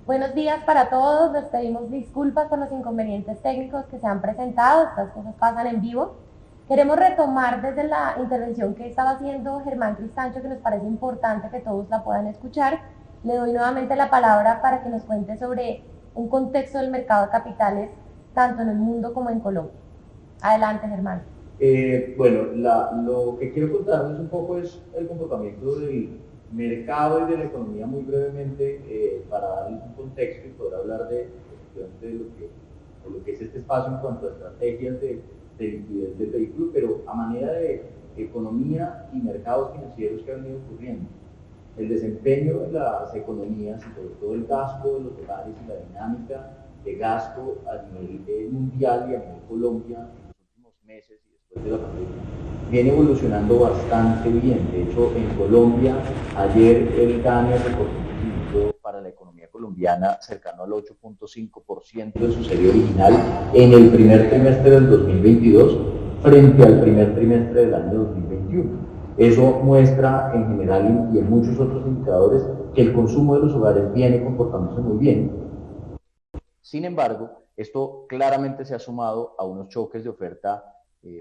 Buenos días para todos, les pedimos disculpas por los inconvenientes técnicos que se han presentado, estas cosas pasan en vivo. Queremos retomar desde la intervención que estaba haciendo Germán Cristancho, que nos parece importante que todos la puedan escuchar. Le doy nuevamente la palabra para que nos cuente sobre un contexto del mercado de capitales, tanto en el mundo como en Colombia. Adelante, Germán. Lo que quiero contarles un poco es el comportamiento del mercado y de la economía muy brevemente, para darles un contexto y poder hablar de lo que es este espacio en cuanto a estrategias de liquidez del vehículo, pero a manera de economía y mercados financieros que han venido ocurriendo. El desempeño de las economías y sobre todo el gasto de los hogares y la dinámica de gasto a nivel mundial y a nivel Colombia en los últimos meses y después de la pandemia viene evolucionando bastante bien. De hecho, en Colombia, ayer el GANE reportó un crecimiento para la economía colombiana cercano al 8.5% de su serie original en el primer trimestre del 2022 frente al primer trimestre del año 2021. Eso muestra en general y en muchos otros indicadores que el consumo de los hogares viene comportándose muy bien. Sin embargo, esto claramente se ha sumado a unos choques de oferta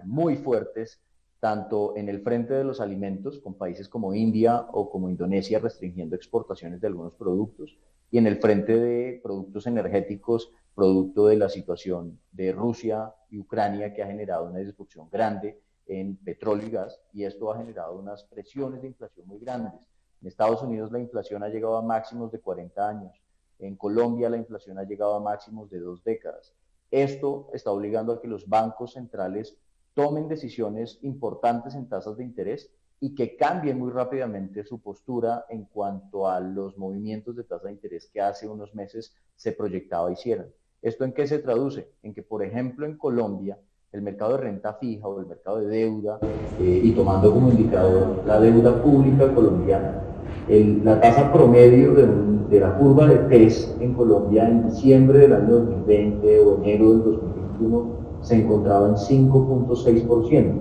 muy fuertes, tanto en el frente de los alimentos, con países como India o como Indonesia restringiendo exportaciones de algunos productos, y en el frente de productos energéticos, producto de la situación de Rusia y Ucrania, que ha generado una disrupción grande en petróleo y gas, y esto ha generado unas presiones de inflación muy grandes. En Estados Unidos la inflación ha llegado a máximos de 40 años. En Colombia la inflación ha llegado a máximos de 2 décadas. Esto está obligando a que los bancos centrales tomen decisiones importantes en tasas de interés y que cambien muy rápidamente su postura en cuanto a los movimientos de tasa de interés que hace unos meses se proyectaba hicieran. ¿Esto en qué se traduce? En que, por ejemplo, en Colombia, el mercado de renta fija o el mercado de deuda, y tomando como indicador la deuda pública colombiana, la tasa promedio de la curva de PES en Colombia en diciembre del año 2020 o enero del 2021 se encontraba en 5.6%.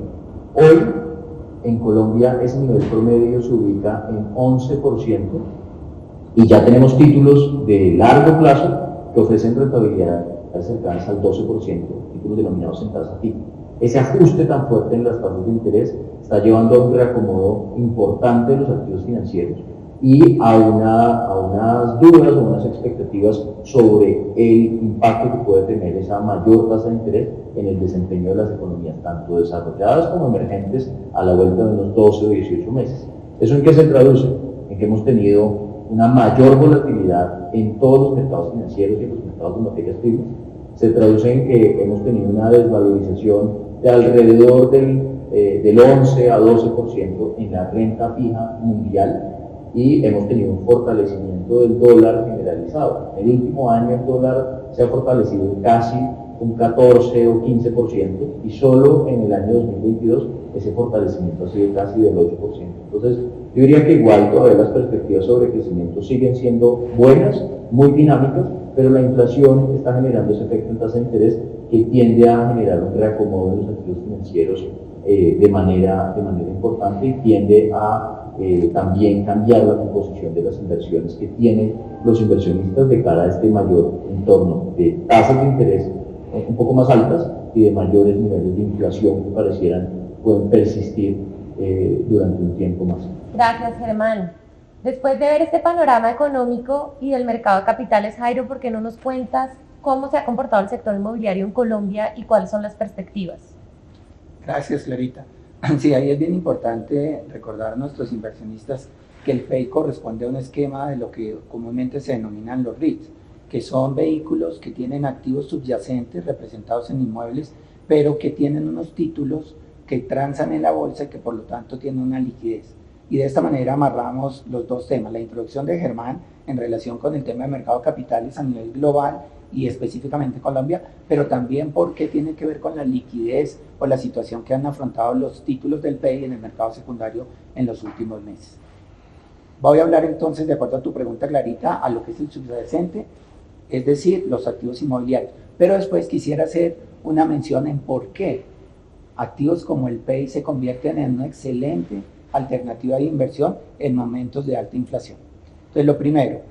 Hoy en Colombia ese nivel promedio se ubica en 11% y ya tenemos títulos de largo plazo que ofrecen rentabilidades cercanas al 12%, títulos denominados en tasa fija. Ese ajuste tan fuerte en las tasas de interés está llevando a un reacomodo importante de los activos financieros y a unas dudas o unas expectativas sobre el impacto que puede tener esa mayor tasa de interés en el desempeño de las economías, tanto desarrolladas como emergentes, a la vuelta de unos 12 o 18 meses. ¿Eso en qué se traduce? En que hemos tenido una mayor volatilidad en todos los mercados financieros y en los mercados de materias primas. Se traduce en que hemos tenido una desvalorización de alrededor del 11 a 12% en la renta fija mundial, y hemos tenido un fortalecimiento del dólar generalizado. En el último año el dólar se ha fortalecido casi un 14 o 15%, y solo en el año 2022 ese fortalecimiento ha sido casi del 8%. Entonces, yo diría que igual todavía las perspectivas sobre crecimiento siguen siendo buenas, muy dinámicas, pero la inflación está generando ese efecto en tasa de interés que tiende a generar un reacomodo de los activos financieros de manera importante, y tiende a también cambiar la composición de las inversiones que tienen los inversionistas de cara a este mayor entorno de tasas de interés un poco más altas y de mayores niveles de inflación que pueden persistir durante un tiempo más. Gracias, Germán. Después de ver este panorama económico y del mercado de capitales, Jairo, ¿por qué no nos cuentas cómo se ha comportado el sector inmobiliario en Colombia y cuáles son las perspectivas? Gracias, Clarita. Sí, ahí es bien importante recordar a nuestros inversionistas que el FEI corresponde a un esquema de lo que comúnmente se denominan los REITs, que son vehículos que tienen activos subyacentes representados en inmuebles, pero que tienen unos títulos que transan en la bolsa y que por lo tanto tienen una liquidez. Y de esta manera amarramos los dos temas, la introducción de Germán en relación con el tema de mercado de capitales a nivel global y específicamente Colombia, pero también porque tiene que ver con la liquidez o la situación que han afrontado los títulos del FEI en el mercado secundario en los últimos meses. Voy a hablar entonces, de acuerdo a tu pregunta, Clarita, a lo que es el subyacente, es decir, los activos inmobiliarios. Pero después quisiera hacer una mención en por qué activos como el FEI se convierten en una excelente alternativa de inversión en momentos de alta inflación. Entonces, lo primero,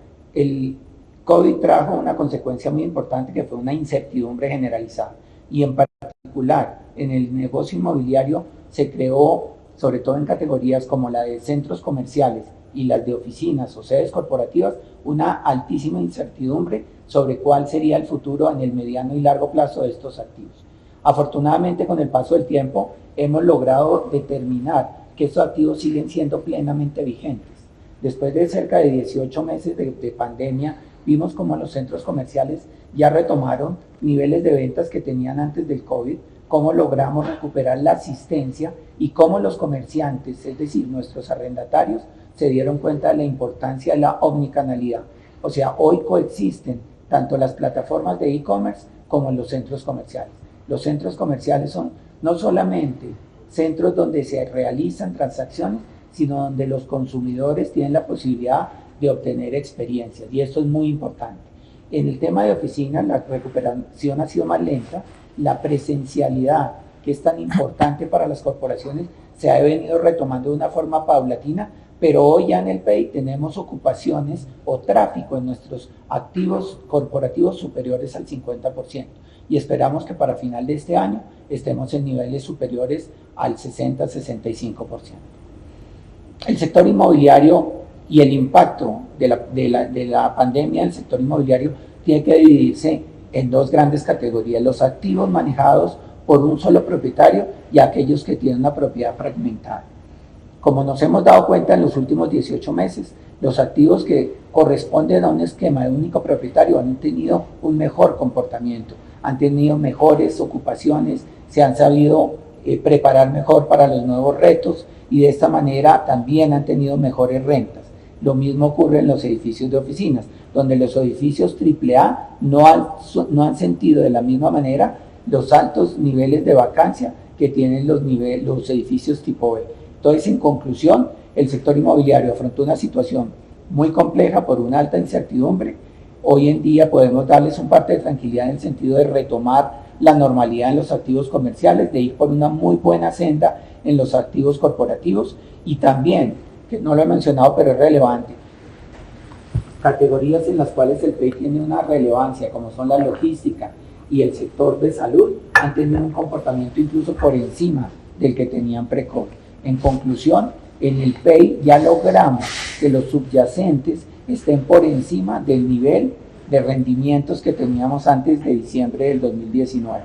COVID trajo una consecuencia muy importante que fue una incertidumbre generalizada y en particular en el negocio inmobiliario se creó, sobre todo en categorías como la de centros comerciales y las de oficinas o sedes corporativas, una altísima incertidumbre sobre cuál sería el futuro en el mediano y largo plazo de estos activos. Afortunadamente, con el paso del tiempo, hemos logrado determinar que estos activos siguen siendo plenamente vigentes. Después de cerca de 18 meses de pandemia, vimos como los centros comerciales ya retomaron niveles de ventas que tenían antes del COVID, cómo logramos recuperar la asistencia y cómo los comerciantes, es decir, nuestros arrendatarios, se dieron cuenta de la importancia de la omnicanalidad. O sea, hoy coexisten tanto las plataformas de e-commerce como los centros comerciales. Los centros comerciales son no solamente centros donde se realizan transacciones, sino donde los consumidores tienen la posibilidad de obtener experiencias, y esto es muy importante. En el tema de oficinas, la recuperación ha sido más lenta. La presencialidad, que es tan importante para las corporaciones, se ha venido retomando de una forma paulatina, pero hoy ya en el PEI tenemos ocupaciones o tráfico en nuestros activos corporativos superiores al 50%, y esperamos que para final de este año estemos en niveles superiores al 60-65%. El sector inmobiliario y el impacto de la pandemia en el sector inmobiliario tiene que dividirse en dos grandes categorías: los activos manejados por un solo propietario y aquellos que tienen una propiedad fragmentada. Como nos hemos dado cuenta en los últimos 18 meses, los activos que corresponden a un esquema de único propietario han tenido un mejor comportamiento, han tenido mejores ocupaciones, se han sabido preparar mejor para los nuevos retos y de esta manera también han tenido mejores rentas. Lo mismo ocurre en los edificios de oficinas, donde los edificios AAA no han sentido de la misma manera los altos niveles de vacancia que tienen los edificios tipo B. Entonces, en conclusión, el sector inmobiliario afrontó una situación muy compleja por una alta incertidumbre. Hoy en día podemos darles un parte de tranquilidad en el sentido de retomar la normalidad en los activos comerciales, de ir por una muy buena senda en los activos corporativos y también, que no lo he mencionado pero es relevante, categorías en las cuales el PEI tiene una relevancia, como son la logística y el sector de salud, han tenido un comportamiento incluso por encima del que tenían pre-COVID. En conclusión, en el PEI ya logramos que los subyacentes estén por encima del nivel de rendimientos que teníamos antes de diciembre del 2019.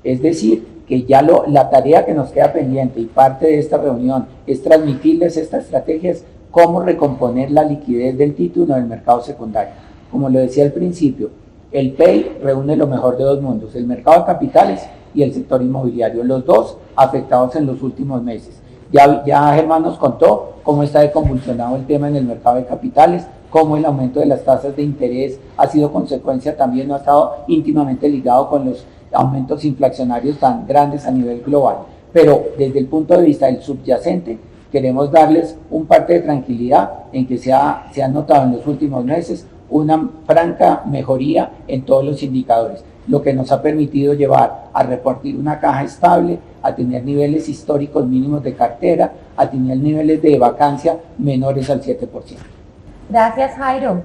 Es decir, que ya la tarea que nos queda pendiente y parte de esta reunión es transmitirles estas estrategias, cómo recomponer la liquidez del título en el mercado secundario. Como lo decía al principio, el PEI reúne lo mejor de dos mundos: el mercado de capitales y el sector inmobiliario, los dos afectados en los últimos meses. Ya Germán nos contó cómo está de convulsionado el tema en el mercado de capitales, cómo el aumento de las tasas de interés ha sido consecuencia también, no ha estado íntimamente ligado con los aumentos inflacionarios tan grandes a nivel global. Pero desde el punto de vista del subyacente, queremos darles un parte de tranquilidad en que se ha notado en los últimos meses una franca mejoría en todos los indicadores, lo que nos ha permitido llevar a repartir una caja estable, a tener niveles históricos mínimos de cartera, a tener niveles de vacancia menores al 7%. Gracias, Jairo.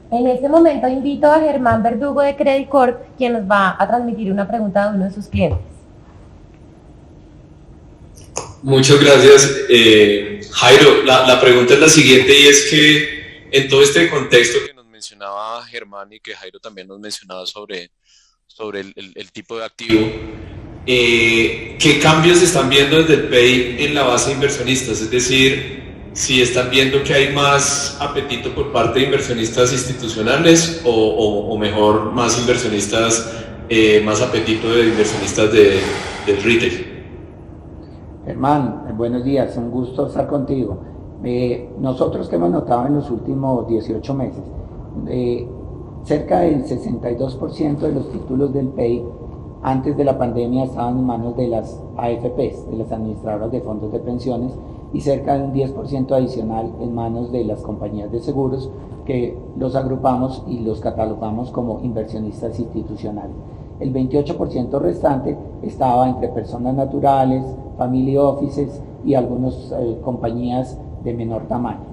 En este momento invito a Germán Verdugo de Credit Corp, quien nos va a transmitir una pregunta de uno de sus clientes. Muchas gracias, Jairo. La pregunta es la siguiente, y es que en todo este contexto que nos mencionaba Germán y que Jairo también nos mencionaba sobre el tipo de activo, ¿qué cambios están viendo desde el PEI en la base de inversionistas? Es decir, si están viendo que hay más apetito por parte de inversionistas institucionales o mejor más inversionistas, más apetito de inversionistas del retail. Germán, buenos días, un gusto estar contigo. Nosotros que hemos notado en los últimos 18 meses, cerca del 62% de los títulos del PEI antes de la pandemia estaban en manos de las AFPs, de las administradoras de fondos de pensiones, y cerca de un 10% adicional en manos de las compañías de seguros, que los agrupamos y los catalogamos como inversionistas institucionales. El 28% restante estaba entre personas naturales, family offices y algunas compañías de menor tamaño.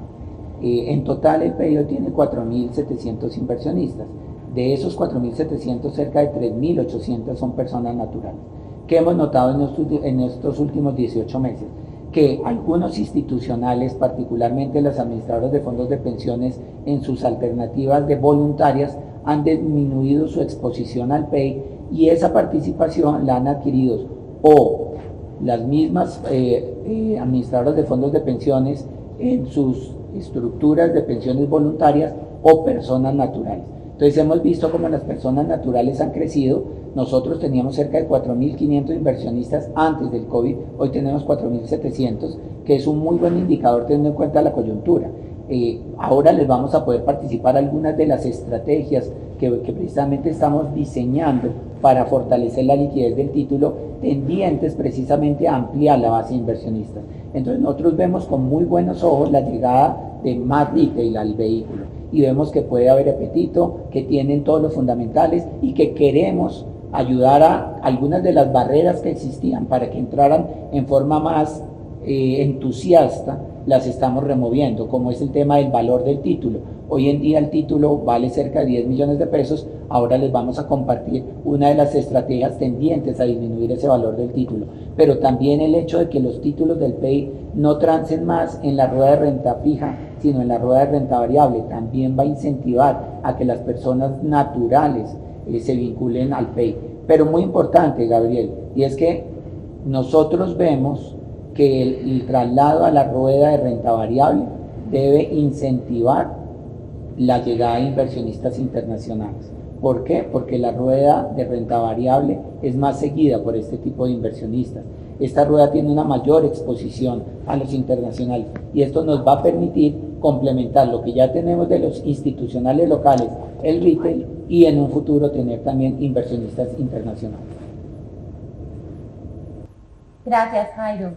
En total el PEI hoy tiene 4.700 inversionistas. De esos 4.700, cerca de 3.800 son personas naturales. ¿Qué hemos notado en estos últimos 18 meses? Que algunos institucionales, particularmente las administradoras de fondos de pensiones, en sus alternativas de voluntarias, han disminuido su exposición al PEI y esa participación la han adquirido o las mismas administradoras de fondos de pensiones en sus estructuras de pensiones voluntarias o personas naturales. Entonces hemos visto cómo las personas naturales han crecido. Nosotros teníamos cerca de 4.500 inversionistas antes del COVID, hoy tenemos 4.700, que es un muy buen indicador teniendo en cuenta la coyuntura. Ahora les vamos a poder participar algunas de las estrategias que precisamente estamos diseñando para fortalecer la liquidez del título, tendientes precisamente a ampliar la base de inversionistas. Entonces nosotros vemos con muy buenos ojos la llegada de más retail al vehículo y vemos que puede haber apetito, que tienen todos los fundamentales y que queremos ayudar a algunas de las barreras que existían para que entraran en forma más entusiasta, las estamos removiendo, como es el tema del valor del título. Hoy en día el título vale cerca de 10 millones de pesos, ahora les vamos a compartir una de las estrategias tendientes a disminuir ese valor del título, pero también el hecho de que los títulos del PEI no trancen más en la rueda de renta fija, sino en la rueda de renta variable, también va a incentivar a que las personas naturales se vinculen al PEI. Pero muy importante, Gabriel, y es que nosotros vemos que el traslado a la rueda de renta variable debe incentivar la llegada de inversionistas internacionales. ¿Por qué? Porque la rueda de renta variable es más seguida por este tipo de inversionistas. Esta rueda tiene una mayor exposición a los internacionales y esto nos va a permitir complementar lo que ya tenemos de los institucionales locales, el retail, y en un futuro tener también inversionistas internacionales. Gracias, Jairo.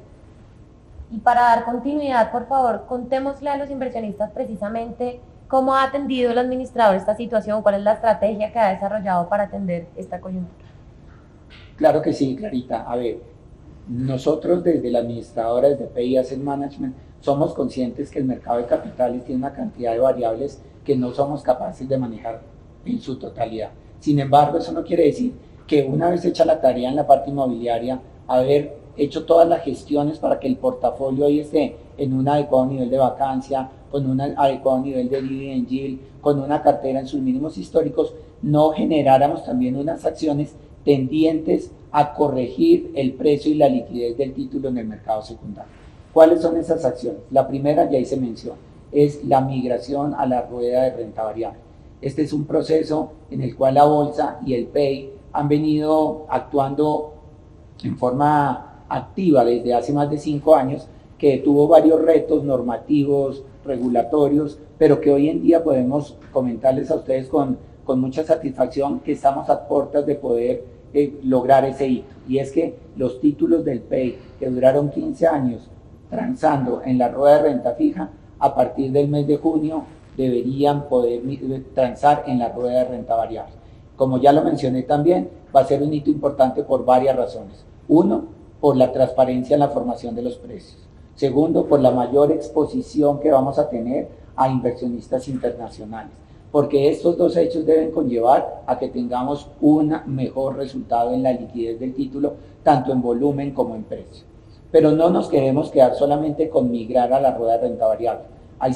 Y para dar continuidad, por favor, contémosle a los inversionistas precisamente cómo ha atendido el administrador esta situación, cuál es la estrategia que ha desarrollado para atender esta coyuntura. Claro que sí, Clarita. A ver, nosotros desde la administradora, desde PI Asset Management, somos conscientes que el mercado de capitales tiene una cantidad de variables que no somos capaces de manejar en su totalidad. Sin embargo, eso no quiere decir que una vez hecha la tarea en la parte inmobiliaria, haber hecho todas las gestiones para que el portafolio hoy esté en un adecuado nivel de vacancia, con un adecuado nivel de dividend yield, con una cartera en sus mínimos históricos, no generáramos también unas acciones tendientes a corregir el precio y la liquidez del título en el mercado secundario. ¿Cuáles son esas acciones? La primera, ya hice mención, es la migración a la rueda de renta variable. Este es un proceso en el cual la bolsa y el PEI han venido actuando en forma activa desde hace más de 5 años, que tuvo varios retos normativos, regulatorios, pero que hoy en día podemos comentarles a ustedes con mucha satisfacción que estamos a puertas de poder lograr ese hito. Y es que los títulos del PEI que duraron 15 años transando en la rueda de renta fija, a partir del mes de junio deberían poder transar en la rueda de renta variable. Como ya lo mencioné también, va a ser un hito importante por varias razones. Uno, por la transparencia en la formación de los precios. Segundo, por la mayor exposición que vamos a tener a inversionistas internacionales, porque estos dos hechos deben conllevar a que tengamos un mejor resultado en la liquidez del título, tanto en volumen como en precio. Pero no nos queremos quedar solamente con migrar a la rueda de renta variable. Hay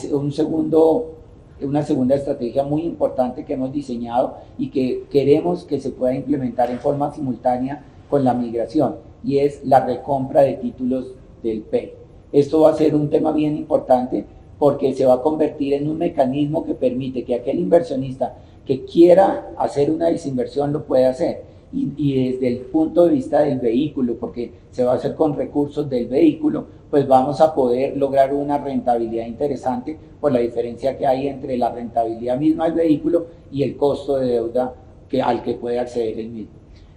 una segunda estrategia muy importante que hemos diseñado y que queremos que se pueda implementar en forma simultánea con la migración, y es la recompra de títulos del PEI. Esto va a ser un tema bien importante porque se va a convertir en un mecanismo que permite que aquel inversionista que quiera hacer una desinversión lo pueda hacer, y desde el punto de vista del vehículo, porque se va a hacer con recursos del vehículo, pues vamos a poder lograr una rentabilidad interesante por la diferencia que hay entre la rentabilidad misma del vehículo y el costo de deuda al que puede acceder el mismo.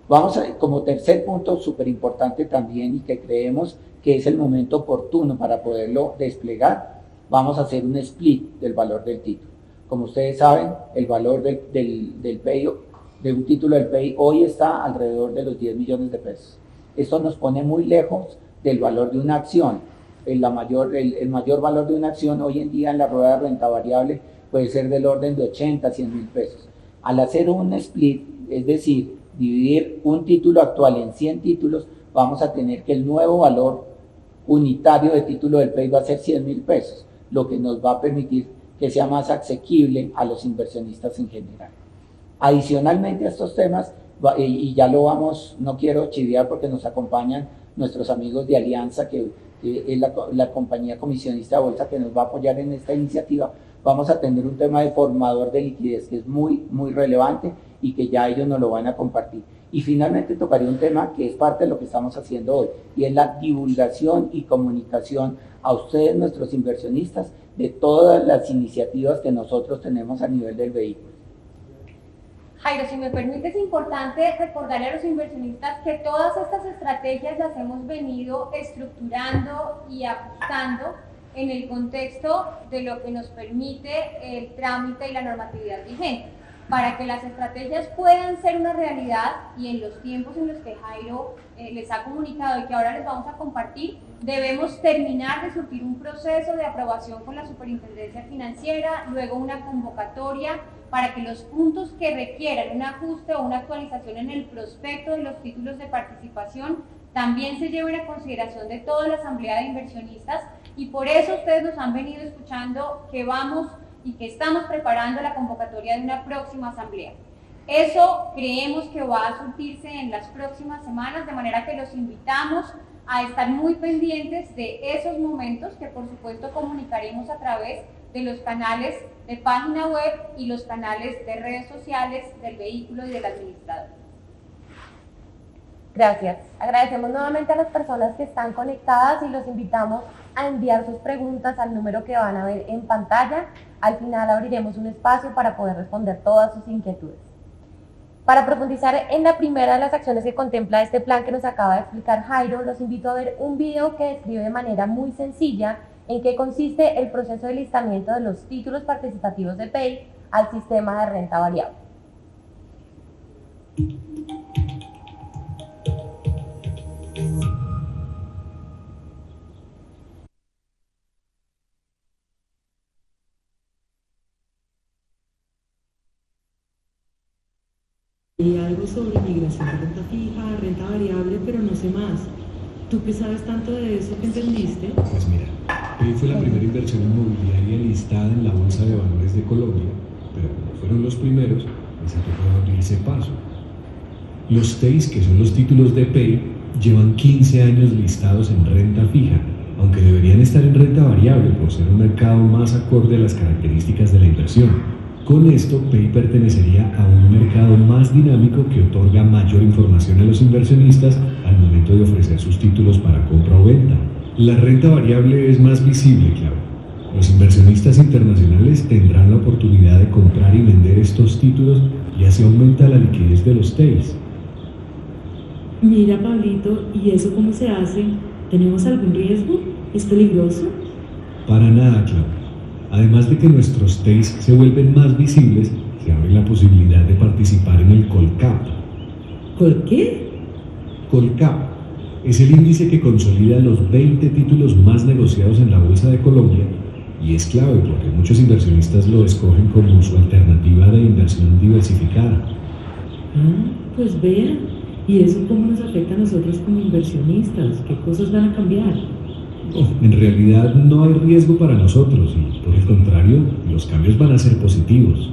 Vamos a, como tercer punto súper importante también, y que creemos que es el momento oportuno para poderlo desplegar, vamos a hacer un split del valor del título. Como ustedes saben, el valor del PEI, de un título del PEI, hoy está alrededor de los 10 millones de pesos. Esto nos pone muy lejos del valor de una acción. el mayor valor de una acción hoy en día en la rueda de renta variable puede ser del orden de 80 a 100 mil pesos. Al hacer un split, es decir, dividir un título actual en 100 títulos, vamos a tener que el nuevo valor unitario de título del PEI va a ser 100 mil pesos, lo que nos va a permitir que sea más asequible a los inversionistas en general. Adicionalmente a estos temas, y ya lo vamos, no quiero chiviar porque nos acompañan nuestros amigos de Alianza, que es la compañía comisionista de bolsa que nos va a apoyar en esta iniciativa, vamos a tener un tema de formador de liquidez que es muy relevante y que ya ellos nos lo van a compartir. Y finalmente tocaré un tema que es parte de lo que estamos haciendo hoy, y es la divulgación y comunicación a ustedes, nuestros inversionistas, de todas las iniciativas que nosotros tenemos a nivel del vehículo. Jairo, si me permite, es importante recordarle a los inversionistas que todas estas estrategias las hemos venido estructurando y ajustando en el contexto de lo que nos permite el trámite y la normatividad vigente. Para que las estrategias puedan ser una realidad y en los tiempos en los que Jairo les ha comunicado y que ahora les vamos a compartir, debemos terminar de surtir un proceso de aprobación con la Superintendencia Financiera, luego una convocatoria para que los puntos que requieran un ajuste o una actualización en el prospecto de los títulos de participación también se lleven a consideración de toda la Asamblea de Inversionistas, y por eso ustedes nos han venido escuchando que vamos y que estamos preparando la convocatoria de una próxima asamblea. Eso creemos que va a surtirse en las próximas semanas, de manera que los invitamos a estar muy pendientes de esos momentos que por supuesto comunicaremos a través de los canales de página web y los canales de redes sociales del vehículo y del administrador. Gracias. Agradecemos nuevamente a las personas que están conectadas y los invitamos a enviar sus preguntas al número que van a ver en pantalla. Al final abriremos un espacio para poder responder todas sus inquietudes. Para profundizar en la primera de las acciones que contempla este plan que nos acaba de explicar Jairo, los invito a ver un video que describe de manera muy sencilla en qué consiste el proceso de listamiento de los títulos participativos de PEI al sistema de renta variable. Y algo sobre migración de renta fija, renta variable, pero no sé más. ¿Tú qué sabes tanto de eso que entendiste? Pues mira, PEI fue la primera inversión inmobiliaria listada en la Bolsa de Valores de Colombia, pero como fueron los primeros, les tocó abrirse paso. Los TEIs, que son los títulos de PEI, llevan 15 años listados en renta fija, aunque deberían estar en renta variable por ser un mercado más acorde a las características de la inversión. Con esto, PEI pertenecería a un mercado más dinámico que otorga mayor información a los inversionistas al momento de ofrecer sus títulos para compra o venta. La renta variable es más visible, claro. Los inversionistas internacionales tendrán la oportunidad de comprar y vender estos títulos y así aumenta la liquidez de los TEIs. Mira, Pablito, ¿y eso cómo se hace? ¿Tenemos algún riesgo? ¿Es peligroso? Para nada, claro. Además de que nuestros TEIs se vuelven más visibles, se abre la posibilidad de participar en el Colcap. ¿Por qué? Colcap es el índice que consolida los 20 títulos más negociados en la Bolsa de Colombia y es clave porque muchos inversionistas lo escogen como su alternativa de inversión diversificada. Pues vean, ¿y eso cómo nos afecta a nosotros como inversionistas? ¿Qué cosas van a cambiar? En realidad no hay riesgo para nosotros y por el contrario, los cambios van a ser positivos.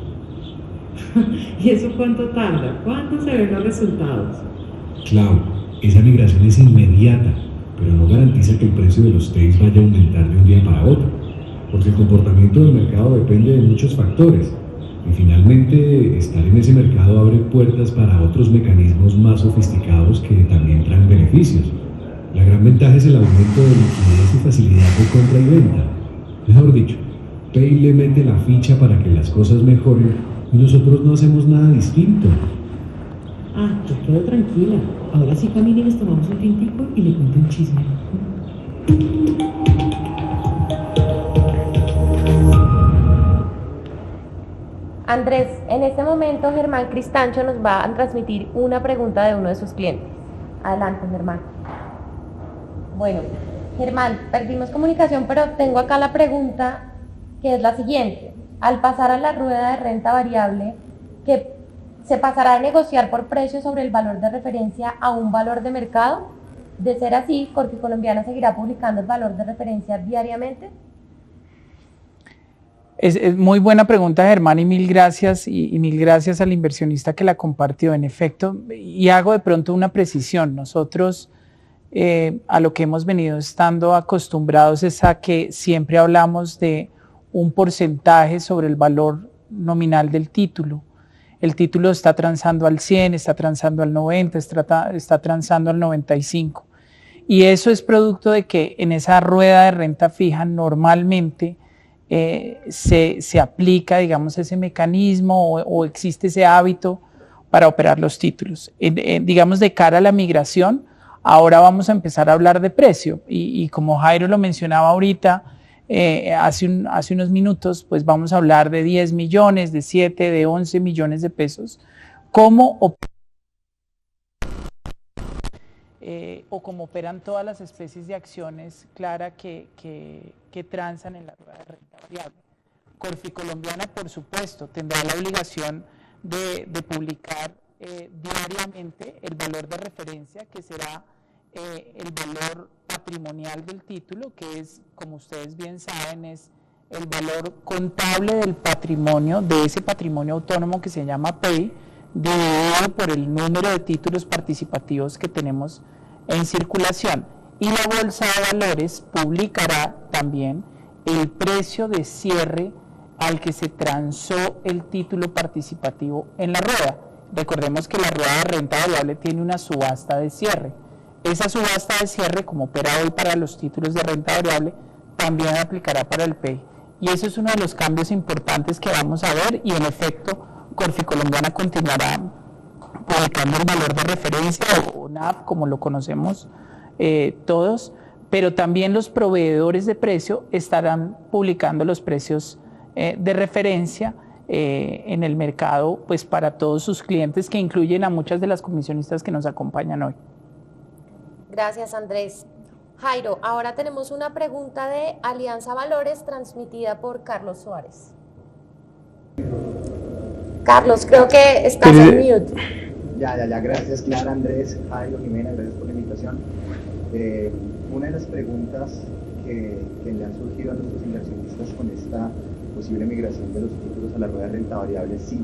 ¿Y eso cuánto tarda? ¿Cuándo se ven los resultados? Claro, esa migración es inmediata, pero no garantiza que el precio de los TEIs vaya a aumentar de un día para otro, porque el comportamiento del mercado depende de muchos factores y finalmente estar en ese mercado abre puertas para otros mecanismos más sofisticados que también traen beneficios. La gran ventaja es el aumento de liquidez y facilidad de compra y venta. Mejor dicho, PEI le mete la ficha para que las cosas mejoren y nosotros no hacemos nada distinto. Yo quedo tranquila. Ahora sí, Camila, nos tomamos un tintico y le cuento un chisme. Andrés, en este momento Germán Cristancho nos va a transmitir una pregunta de uno de sus clientes. Adelante, Germán. Bueno, Germán, perdimos comunicación, pero tengo acá la pregunta que es la siguiente. Al pasar a la rueda de renta variable, ¿que se pasará a negociar por precio sobre el valor de referencia a un valor de mercado? De ser así, Corfi Colombiana seguirá publicando el valor de referencia diariamente. Es muy buena pregunta, Germán, y mil gracias, y mil gracias al inversionista que la compartió, en efecto, y hago de pronto una precisión. Nosotros a lo que hemos venido estando acostumbrados es a que siempre hablamos de un porcentaje sobre el valor nominal del título. El título está transando al 100, está transando al 90, está transando al 95. Y eso es producto de que en esa rueda de renta fija normalmente se aplica, digamos, ese mecanismo o existe ese hábito para operar los títulos. Digamos, de cara a la migración, ahora vamos a empezar a hablar de precio y como Jairo lo mencionaba ahorita, hace unos minutos, pues vamos a hablar de 10 millones, de 7, de 11 millones de pesos, cómo operan todas las especies de acciones, Clara, que transan en la rueda de renta variable. Corfi Colombiana, por supuesto, tendrá la obligación de publicar diariamente el valor de referencia, que será el valor patrimonial del título, que es, como ustedes bien saben, es el valor contable del patrimonio, de ese patrimonio autónomo que se llama PEI, dividido por el número de títulos participativos que tenemos en circulación. Y la Bolsa de Valores publicará también el precio de cierre al que se transó el título participativo en la rueda. Recordemos que la rueda de renta variable tiene una subasta de cierre. Esa subasta de cierre, como opera hoy para los títulos de renta variable, también aplicará para el PEI. Y eso es uno de los cambios importantes que vamos a ver, y en efecto, Corfi Colombiana continuará publicando el valor de referencia o NAV, como lo conocemos todos, pero también los proveedores de precio estarán publicando los precios de referencia en el mercado, pues para todos sus clientes, que incluyen a muchas de las comisionistas que nos acompañan hoy. Gracias, Andrés. Jairo, ahora tenemos una pregunta de Alianza Valores transmitida por Carlos Suárez. Carlos, creo que estás en mute. Ya, gracias Clara, Andrés, Jairo, Jimena, gracias por la invitación. Una de las preguntas que le han surgido a nuestros inversionistas con esta posible migración de los títulos a la rueda de renta variable es si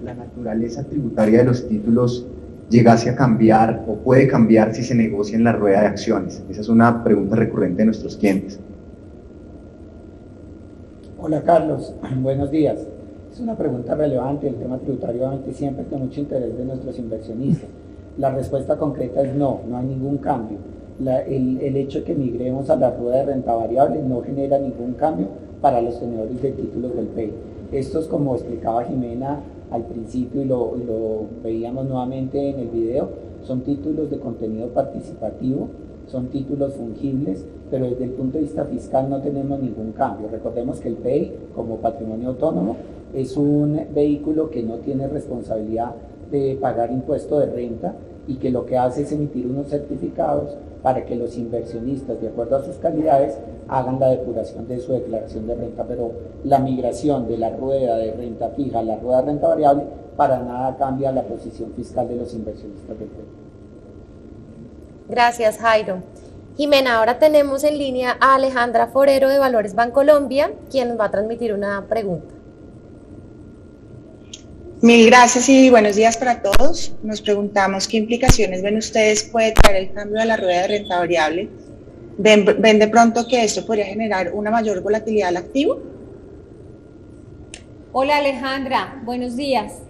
la naturaleza tributaria de los títulos llegase a cambiar o puede cambiar si se negocia en la rueda de acciones. Esa es una pregunta recurrente de nuestros clientes. Hola Carlos, buenos días. Es una pregunta relevante. El tema tributario obviamente siempre con mucho interés de nuestros inversionistas. La respuesta concreta es no hay ningún cambio. El hecho de que migremos a la rueda de renta variable no genera ningún cambio para los tenedores de títulos del PEI. Estos, como explicaba Jimena al principio y lo veíamos nuevamente en el video, son títulos de contenido participativo, son títulos fungibles, pero desde el punto de vista fiscal no tenemos ningún cambio. Recordemos que el PEI, como patrimonio autónomo, es un vehículo que no tiene responsabilidad de pagar impuesto de renta y que lo que hace es emitir unos certificados para que los inversionistas, de acuerdo a sus calidades, hagan la depuración de su declaración de renta, pero la migración de la rueda de renta fija a la rueda de renta variable para nada cambia la posición fiscal de los inversionistas del PEI. Gracias, Jairo. Jimena, ahora tenemos en línea a Alejandra Forero de Valores Bancolombia, quien nos va a transmitir una pregunta. Mil gracias y buenos días para todos. Nos preguntamos qué implicaciones ven ustedes puede traer el cambio a la rueda de renta variable. ¿Ven de pronto que esto podría generar una mayor volatilidad al activo? Hola Alejandra, buenos días.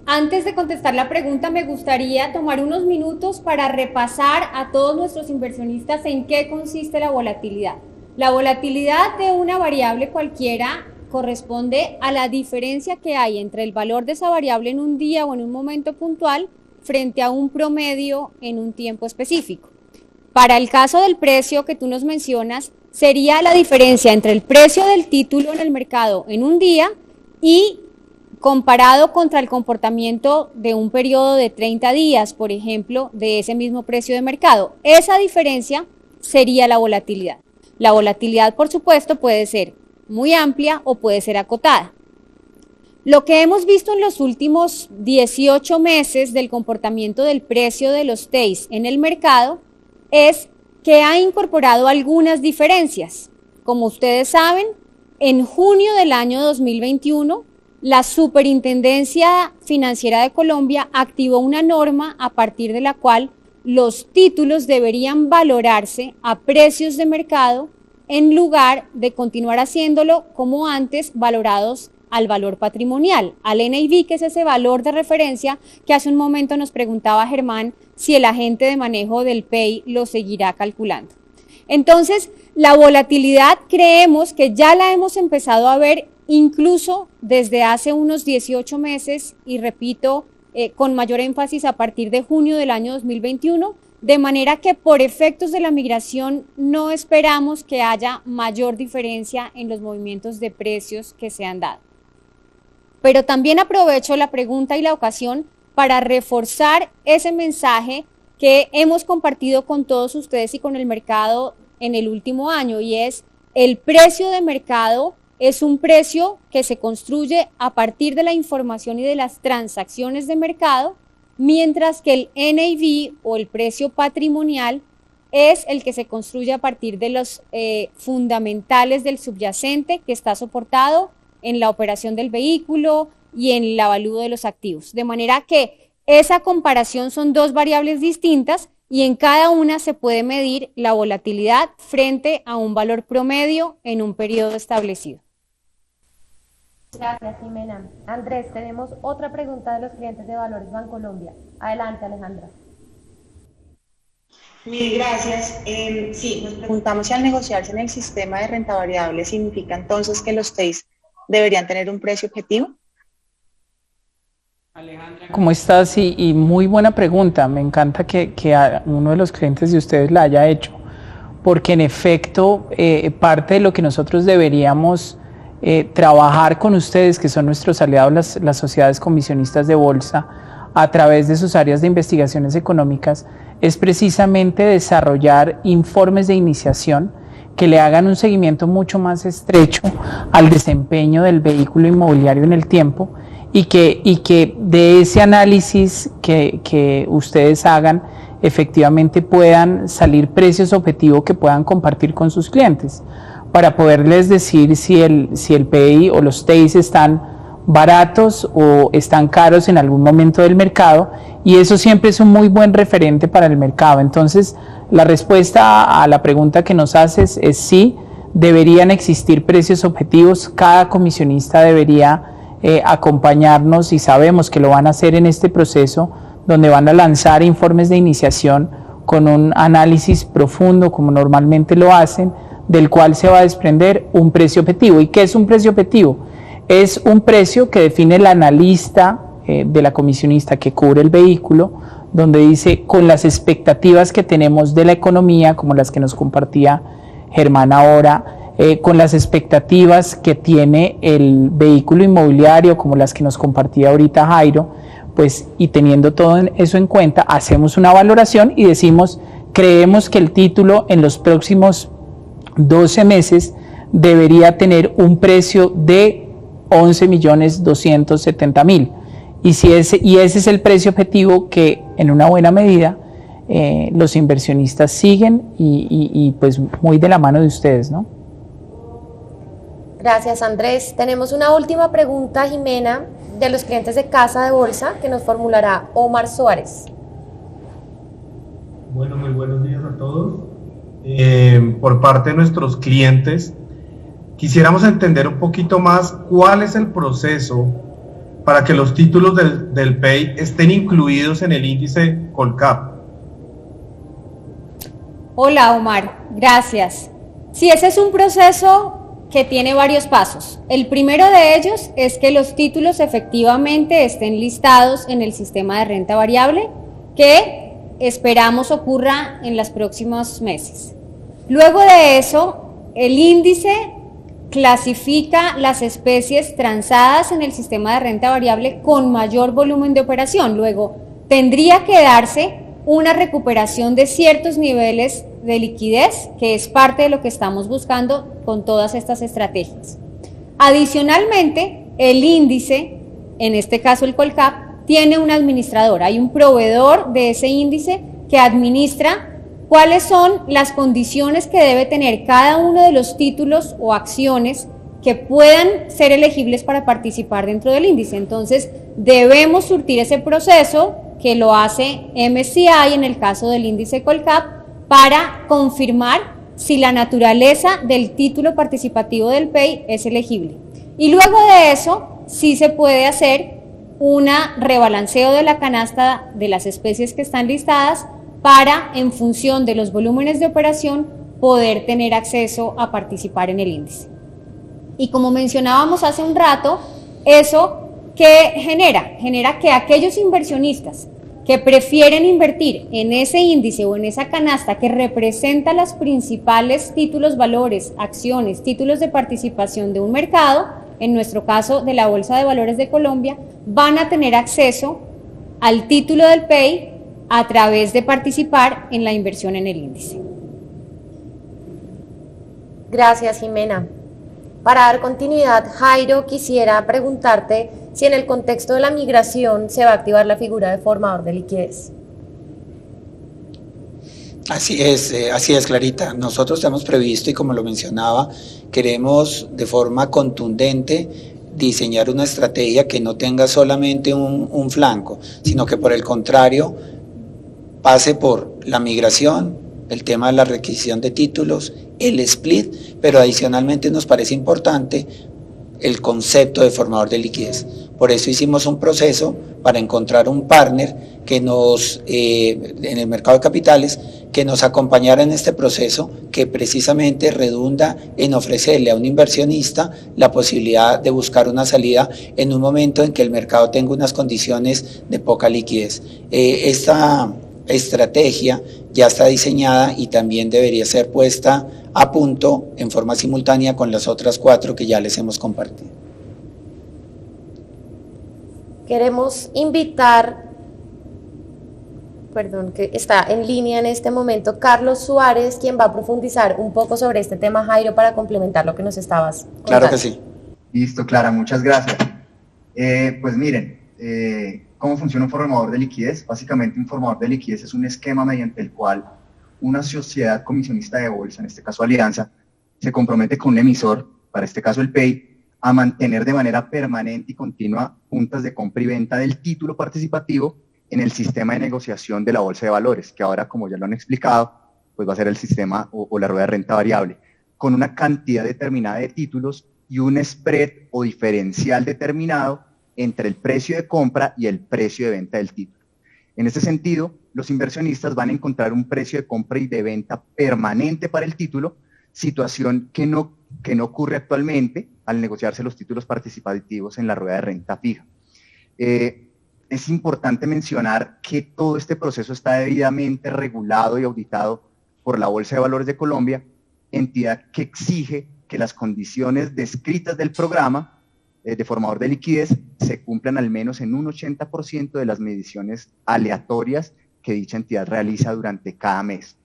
Antes de contestar la pregunta, me gustaría tomar unos minutos para repasar a todos nuestros inversionistas en qué consiste la volatilidad. La volatilidad de una variable cualquiera corresponde a la diferencia que hay entre el valor de esa variable en un día o en un momento puntual frente a un promedio en un tiempo específico. Para el caso del precio que tú nos mencionas, sería la diferencia entre el precio del título en el mercado en un día y comparado contra el comportamiento de un periodo de 30 días, por ejemplo, de ese mismo precio de mercado. Esa diferencia sería la volatilidad. La volatilidad, por supuesto, puede ser muy amplia o puede ser acotada. Lo que hemos visto en los últimos 18 meses del comportamiento del precio de los TEIs en el mercado es que ha incorporado algunas diferencias. Como ustedes saben, en junio del año 2021, la Superintendencia Financiera de Colombia activó una norma a partir de la cual los títulos deberían valorarse a precios de mercado en lugar de continuar haciéndolo como antes, valorados al valor patrimonial, al NAV, que es ese valor de referencia que hace un momento nos preguntaba Germán si el agente de manejo del PEI lo seguirá calculando. Entonces, la volatilidad creemos que ya la hemos empezado a ver incluso desde hace unos 18 meses y repito, con mayor énfasis a partir de junio del año 2021, de manera que por efectos de la migración no esperamos que haya mayor diferencia en los movimientos de precios que se han dado. Pero también aprovecho la pregunta y la ocasión para reforzar ese mensaje que hemos compartido con todos ustedes y con el mercado en el último año, y es el precio de mercado es un precio que se construye a partir de la información y de las transacciones de mercado, mientras que el NAV o el precio patrimonial es el que se construye a partir de los fundamentales del subyacente que está soportado en la operación del vehículo y en el avalúo de los activos. De manera que esa comparación son dos variables distintas y en cada una se puede medir la volatilidad frente a un valor promedio en un periodo establecido. Gracias, Jimena. Andrés, tenemos otra pregunta de los clientes de Valores Bancolombia. Adelante, Alejandra. Mil gracias. Sí, nos preguntamos si al negociarse en el sistema de renta variable significa entonces que los TEIs deberían tener un precio objetivo. Alejandra, ¿cómo estás? Y muy buena pregunta. Me encanta que a uno de los clientes de ustedes la haya hecho, porque en efecto parte de lo que nosotros deberíamos trabajar con ustedes, que son nuestros aliados, las sociedades comisionistas de bolsa, a través de sus áreas de investigaciones económicas, es precisamente desarrollar informes de iniciación que le hagan un seguimiento mucho más estrecho al desempeño del vehículo inmobiliario en el tiempo y que de ese análisis que ustedes hagan efectivamente puedan salir precios objetivos que puedan compartir con sus clientes, para poderles decir si el PEI o los TEIs están baratos o están caros en algún momento del mercado, y eso siempre es un muy buen referente para el mercado. Entonces, la respuesta a la pregunta que nos haces es sí, deberían existir precios objetivos, cada comisionista debería acompañarnos, y sabemos que lo van a hacer en este proceso, donde van a lanzar informes de iniciación con un análisis profundo, como normalmente lo hacen, del cual se va a desprender un precio objetivo. ¿Y qué es un precio objetivo? Es un precio que define el analista de la comisionista que cubre el vehículo, donde dice, con las expectativas que tenemos de la economía, como las que nos compartía Germán ahora, con las expectativas que tiene el vehículo inmobiliario, como las que nos compartía ahorita Jairo, pues, y teniendo todo eso en cuenta, hacemos una valoración y decimos, creemos que el título en los próximos 12 meses debería tener un precio de 11.270.000, y ese es el precio objetivo que en una buena medida los inversionistas siguen y pues muy de la mano de ustedes, ¿no? Gracias, Andrés. Tenemos una última pregunta, Jimena, de los clientes de Casa de Bolsa, que nos formulará Omar Suárez. Bueno, muy buenos días a todos. Por parte de nuestros clientes, quisiéramos entender un poquito más cuál es el proceso para que los títulos del PEI estén incluidos en el índice Colcap. Hola, Omar, gracias. Sí, ese es un proceso que tiene varios pasos. El primero de ellos es que los títulos efectivamente estén listados en el sistema de renta variable, que esperamos ocurra en los próximos meses. Luego de eso, el índice clasifica las especies transadas en el sistema de renta variable con mayor volumen de operación. Luego, tendría que darse una recuperación de ciertos niveles de liquidez, que es parte de lo que estamos buscando con todas estas estrategias. Adicionalmente, el índice, en este caso el Colcap, tiene un administrador, hay un proveedor de ese índice que administra cuáles son las condiciones que debe tener cada uno de los títulos o acciones que puedan ser elegibles para participar dentro del índice. Entonces, debemos surtir ese proceso que lo hace MSCI en el caso del índice Colcap para confirmar si la naturaleza del título participativo del PEI es elegible. Y luego de eso, sí se puede hacer un rebalanceo de la canasta de las especies que están listadas para, en función de los volúmenes de operación, poder tener acceso a participar en el índice. Y como mencionábamos hace un rato, eso ¿qué genera? Genera que aquellos inversionistas que prefieren invertir en ese índice o en esa canasta que representa los principales títulos, valores, acciones, títulos de participación de un mercado, en nuestro caso de la Bolsa de Valores de Colombia, van a tener acceso al título del PEI a través de participar en la inversión en el índice. Gracias, Jimena. Para dar continuidad, Jairo, quisiera preguntarte si en el contexto de la migración se va a activar la figura de formador de liquidez. Así es, Clarita. Nosotros hemos previsto, y como lo mencionaba, queremos de forma contundente diseñar una estrategia que no tenga solamente un flanco, sino que por el contrario pase por la migración, el tema de la requisición de títulos, el split, pero adicionalmente nos parece importante el concepto de formador de liquidez. Por eso hicimos un proceso para encontrar un partner que nos, en el mercado de capitales, que nos acompañara en este proceso, que precisamente redunda en ofrecerle a un inversionista la posibilidad de buscar una salida en un momento en que el mercado tenga unas condiciones de poca liquidez. Esta estrategia ya está diseñada y también debería ser puesta a punto en forma simultánea con las otras 4 que ya les hemos compartido. Queremos invitar, que está en línea en este momento, Carlos Suárez, quien va a profundizar un poco sobre este tema, Jairo, para complementar lo que nos estabas contando. Claro que sí. Listo, Clara, muchas gracias. Pues miren, ¿cómo funciona un formador de liquidez? Básicamente un formador de liquidez es un esquema mediante el cual una sociedad comisionista de bolsa, en este caso Alianza, se compromete con un emisor, para este caso el PEI, a mantener de manera permanente y continua juntas de compra y venta del título participativo en el sistema de negociación de la Bolsa de Valores, que ahora, como ya lo han explicado, pues va a ser el sistema o la rueda de renta variable, con una cantidad determinada de títulos y un spread o diferencial determinado entre el precio de compra y el precio de venta del título. En este sentido, los inversionistas van a encontrar un precio de compra y de venta permanente para el título, situación que no ocurre actualmente al negociarse los títulos participativos en la rueda de renta fija. Es importante mencionar que todo este proceso está debidamente regulado y auditado por la Bolsa de Valores de Colombia, entidad que exige que las condiciones descritas del programa de formador de liquidez se cumplan al menos en un 80% de las mediciones aleatorias que dicha entidad realiza durante cada mes.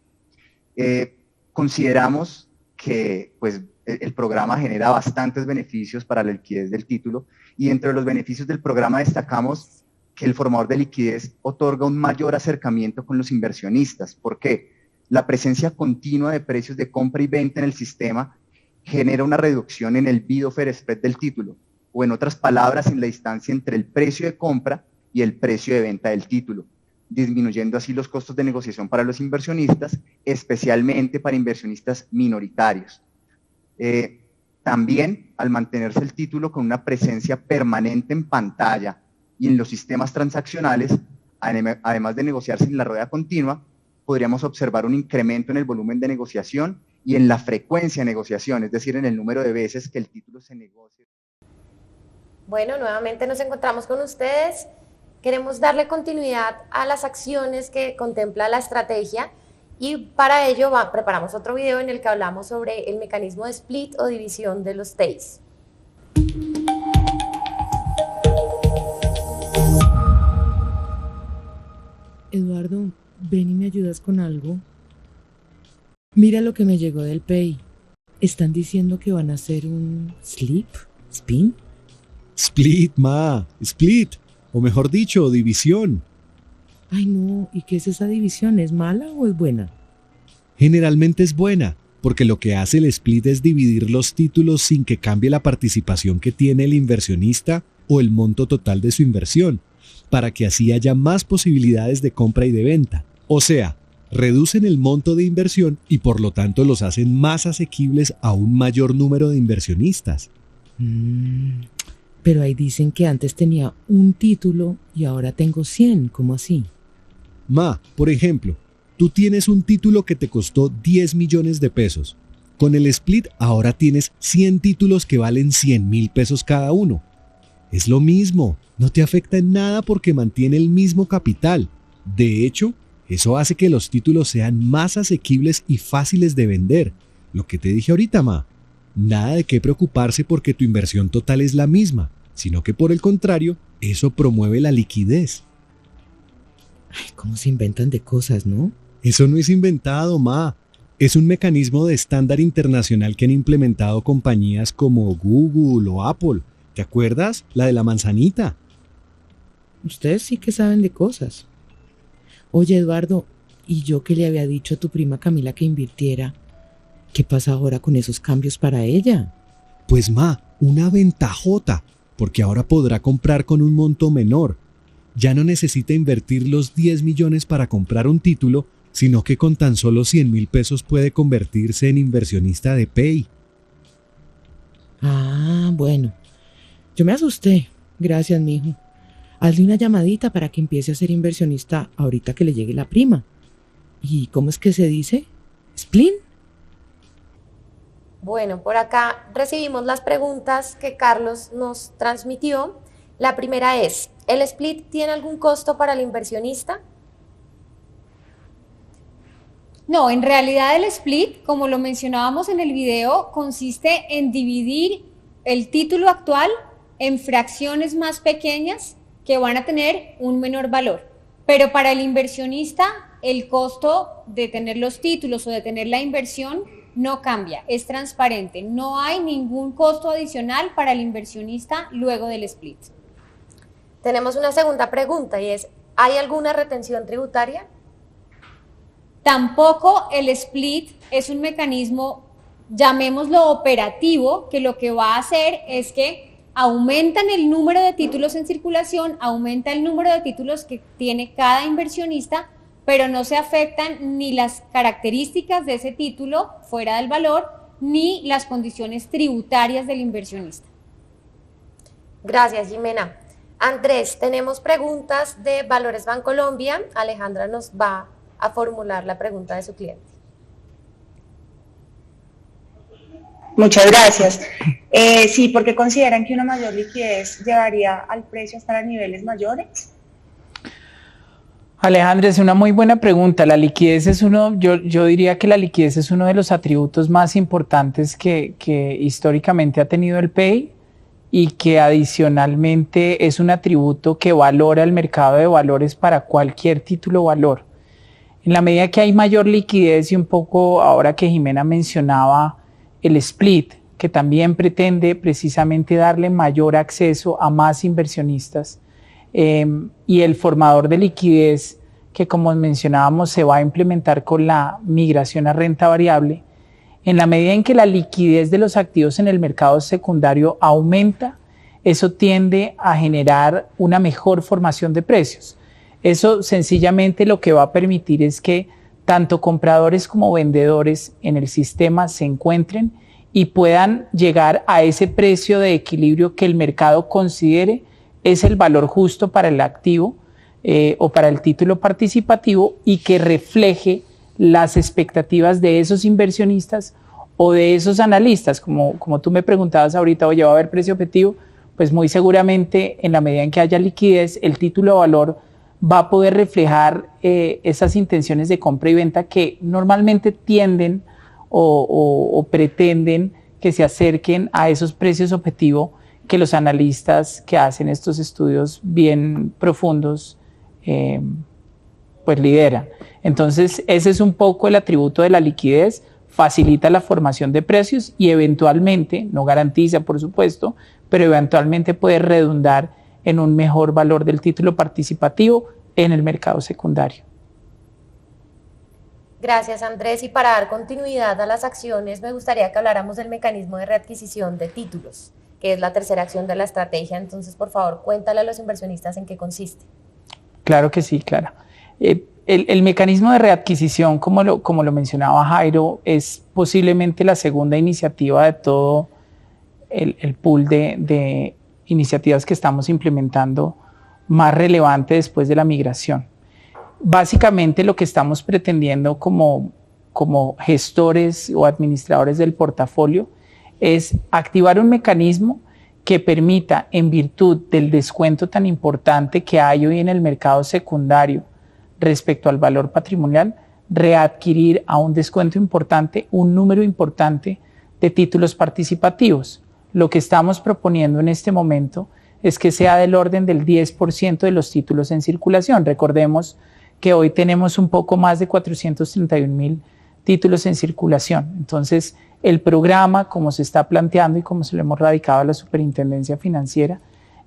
Consideramos que pues, el programa genera bastantes beneficios para la liquidez del título, y entre los beneficios del programa destacamos que el formador de liquidez otorga un mayor acercamiento con los inversionistas. ¿Por qué? La presencia continua de precios de compra y venta en el sistema genera una reducción en el bid-offer spread del título, o en otras palabras, en la distancia entre el precio de compra y el precio de venta del título, disminuyendo así los costos de negociación para los inversionistas, especialmente para inversionistas minoritarios. También, al mantenerse el título con una presencia permanente en pantalla y en los sistemas transaccionales, además de negociarse en la rueda continua, podríamos observar un incremento en el volumen de negociación y en la frecuencia de negociación, es decir, en el número de veces que el título se negocia. Bueno, nuevamente nos encontramos con ustedes. Queremos darle continuidad a las acciones que contempla la estrategia, y para ello preparamos otro video en el que hablamos sobre el mecanismo de split o división de los TEIs. Eduardo, ven y me ayudas con algo. Mira lo que me llegó del PEI. Están diciendo que van a hacer un spin. Split, ma, split, o mejor dicho, división. Ay no, ¿y qué es esa división? ¿Es mala o es buena? Generalmente es buena, porque lo que hace el split es dividir los títulos sin que cambie la participación que tiene el inversionista o el monto total de su inversión, para que así haya más posibilidades de compra y de venta. O sea, reducen el monto de inversión y por lo tanto los hacen más asequibles a un mayor número de inversionistas. Pero ahí dicen que antes tenía un título y ahora tengo 100, ¿cómo así? Ma, por ejemplo, tú tienes un título que te costó 10 millones de pesos. Con el split ahora tienes 100 títulos que valen 100.000 pesos cada uno. Es lo mismo, no te afecta en nada porque mantiene el mismo capital. De hecho, eso hace que los títulos sean más asequibles y fáciles de vender. Lo que te dije ahorita, ma. Nada de qué preocuparse porque tu inversión total es la misma, sino que por el contrario, eso promueve la liquidez. Ay, cómo se inventan de cosas, ¿no? Eso no es inventado, ma. Es un mecanismo de estándar internacional que han implementado compañías como Google o Apple. ¿Te acuerdas? La de la manzanita. Ustedes sí que saben de cosas. Oye, Eduardo, ¿y yo que le había dicho a tu prima Camila que invirtiera? ¿Qué pasa ahora con esos cambios para ella? Pues ma, una ventajota, porque ahora podrá comprar con un monto menor. Ya no necesita invertir los 10 millones para comprar un título, sino que con tan solo 100.000 pesos puede convertirse en inversionista de PEI. Ah, bueno. Yo me asusté. Gracias, mijo. Hazle una llamadita para que empiece a ser inversionista ahorita que le llegue la prima. ¿Y cómo es que se dice? ¿Splin? Bueno, por acá recibimos las preguntas que Carlos nos transmitió. La primera es, ¿el split tiene algún costo para el inversionista? No, en realidad el split, como lo mencionábamos en el video, consiste en dividir el título actual en fracciones más pequeñas que van a tener un menor valor. Pero para el inversionista, el costo de tener los títulos o de tener la inversión no cambia, es transparente. No hay ningún costo adicional para el inversionista luego del split. Tenemos una segunda pregunta y es, ¿hay alguna retención tributaria? Tampoco el split es un mecanismo, llamémoslo operativo, que lo que va a hacer es que aumentan el número de títulos en circulación, aumenta el número de títulos que tiene cada inversionista, pero no se afectan ni las características de ese título fuera del valor, ni las condiciones tributarias del inversionista. Gracias, Jimena. Andrés, tenemos preguntas de Valores Bancolombia. Alejandra nos va a formular la pregunta de su cliente. Muchas gracias. Sí, porque consideran que una mayor liquidez llevaría al precio a estar a niveles mayores. Alejandra, es una muy buena pregunta. La liquidez es yo diría que la liquidez es uno de los atributos más importantes que históricamente ha tenido el PEI y que adicionalmente es un atributo que valora el mercado de valores para cualquier título o valor. En la medida que hay mayor liquidez y un poco ahora que Jimena mencionaba el split, que también pretende precisamente darle mayor acceso a más inversionistas, y el formador de liquidez que, como mencionábamos, se va a implementar con la migración a renta variable. En la medida en que la liquidez de los activos en el mercado secundario aumenta, eso tiende a generar una mejor formación de precios. Eso sencillamente lo que va a permitir es que tanto compradores como vendedores en el sistema se encuentren y puedan llegar a ese precio de equilibrio que el mercado considere es el valor justo para el activo o para el título participativo y que refleje las expectativas de esos inversionistas o de esos analistas. Como tú me preguntabas ahorita, oye, ¿va a haber precio objetivo? Pues muy seguramente en la medida en que haya liquidez, el título de valor va a poder reflejar esas intenciones de compra y venta que normalmente tienden o pretenden que se acerquen a esos precios objetivo que los analistas que hacen estos estudios bien profundos pues lideran. Entonces, ese es un poco el atributo de la liquidez, facilita la formación de precios y eventualmente, no garantiza por supuesto, pero eventualmente puede redundar en un mejor valor del título participativo en el mercado secundario. Gracias, Andrés. Y para dar continuidad a las acciones, me gustaría que habláramos del mecanismo de readquisición de títulos, que es la tercera acción de la estrategia. Entonces, por favor, cuéntale a los inversionistas en qué consiste. Claro que sí, Clara. El mecanismo de readquisición, como lo mencionaba Jairo, es posiblemente la segunda iniciativa de todo el pool de iniciativas que estamos implementando más relevante después de la migración. Básicamente lo que estamos pretendiendo como gestores o administradores del portafolio es activar un mecanismo que permita, en virtud del descuento tan importante que hay hoy en el mercado secundario respecto al valor patrimonial, readquirir a un descuento importante un número importante de títulos participativos. Lo que estamos proponiendo en este momento es que sea del orden del 10% de los títulos en circulación. Recordemos que hoy tenemos un poco más de 431.000 títulos en circulación. Entonces, el programa, como se está planteando y como se lo hemos radicado a la Superintendencia Financiera,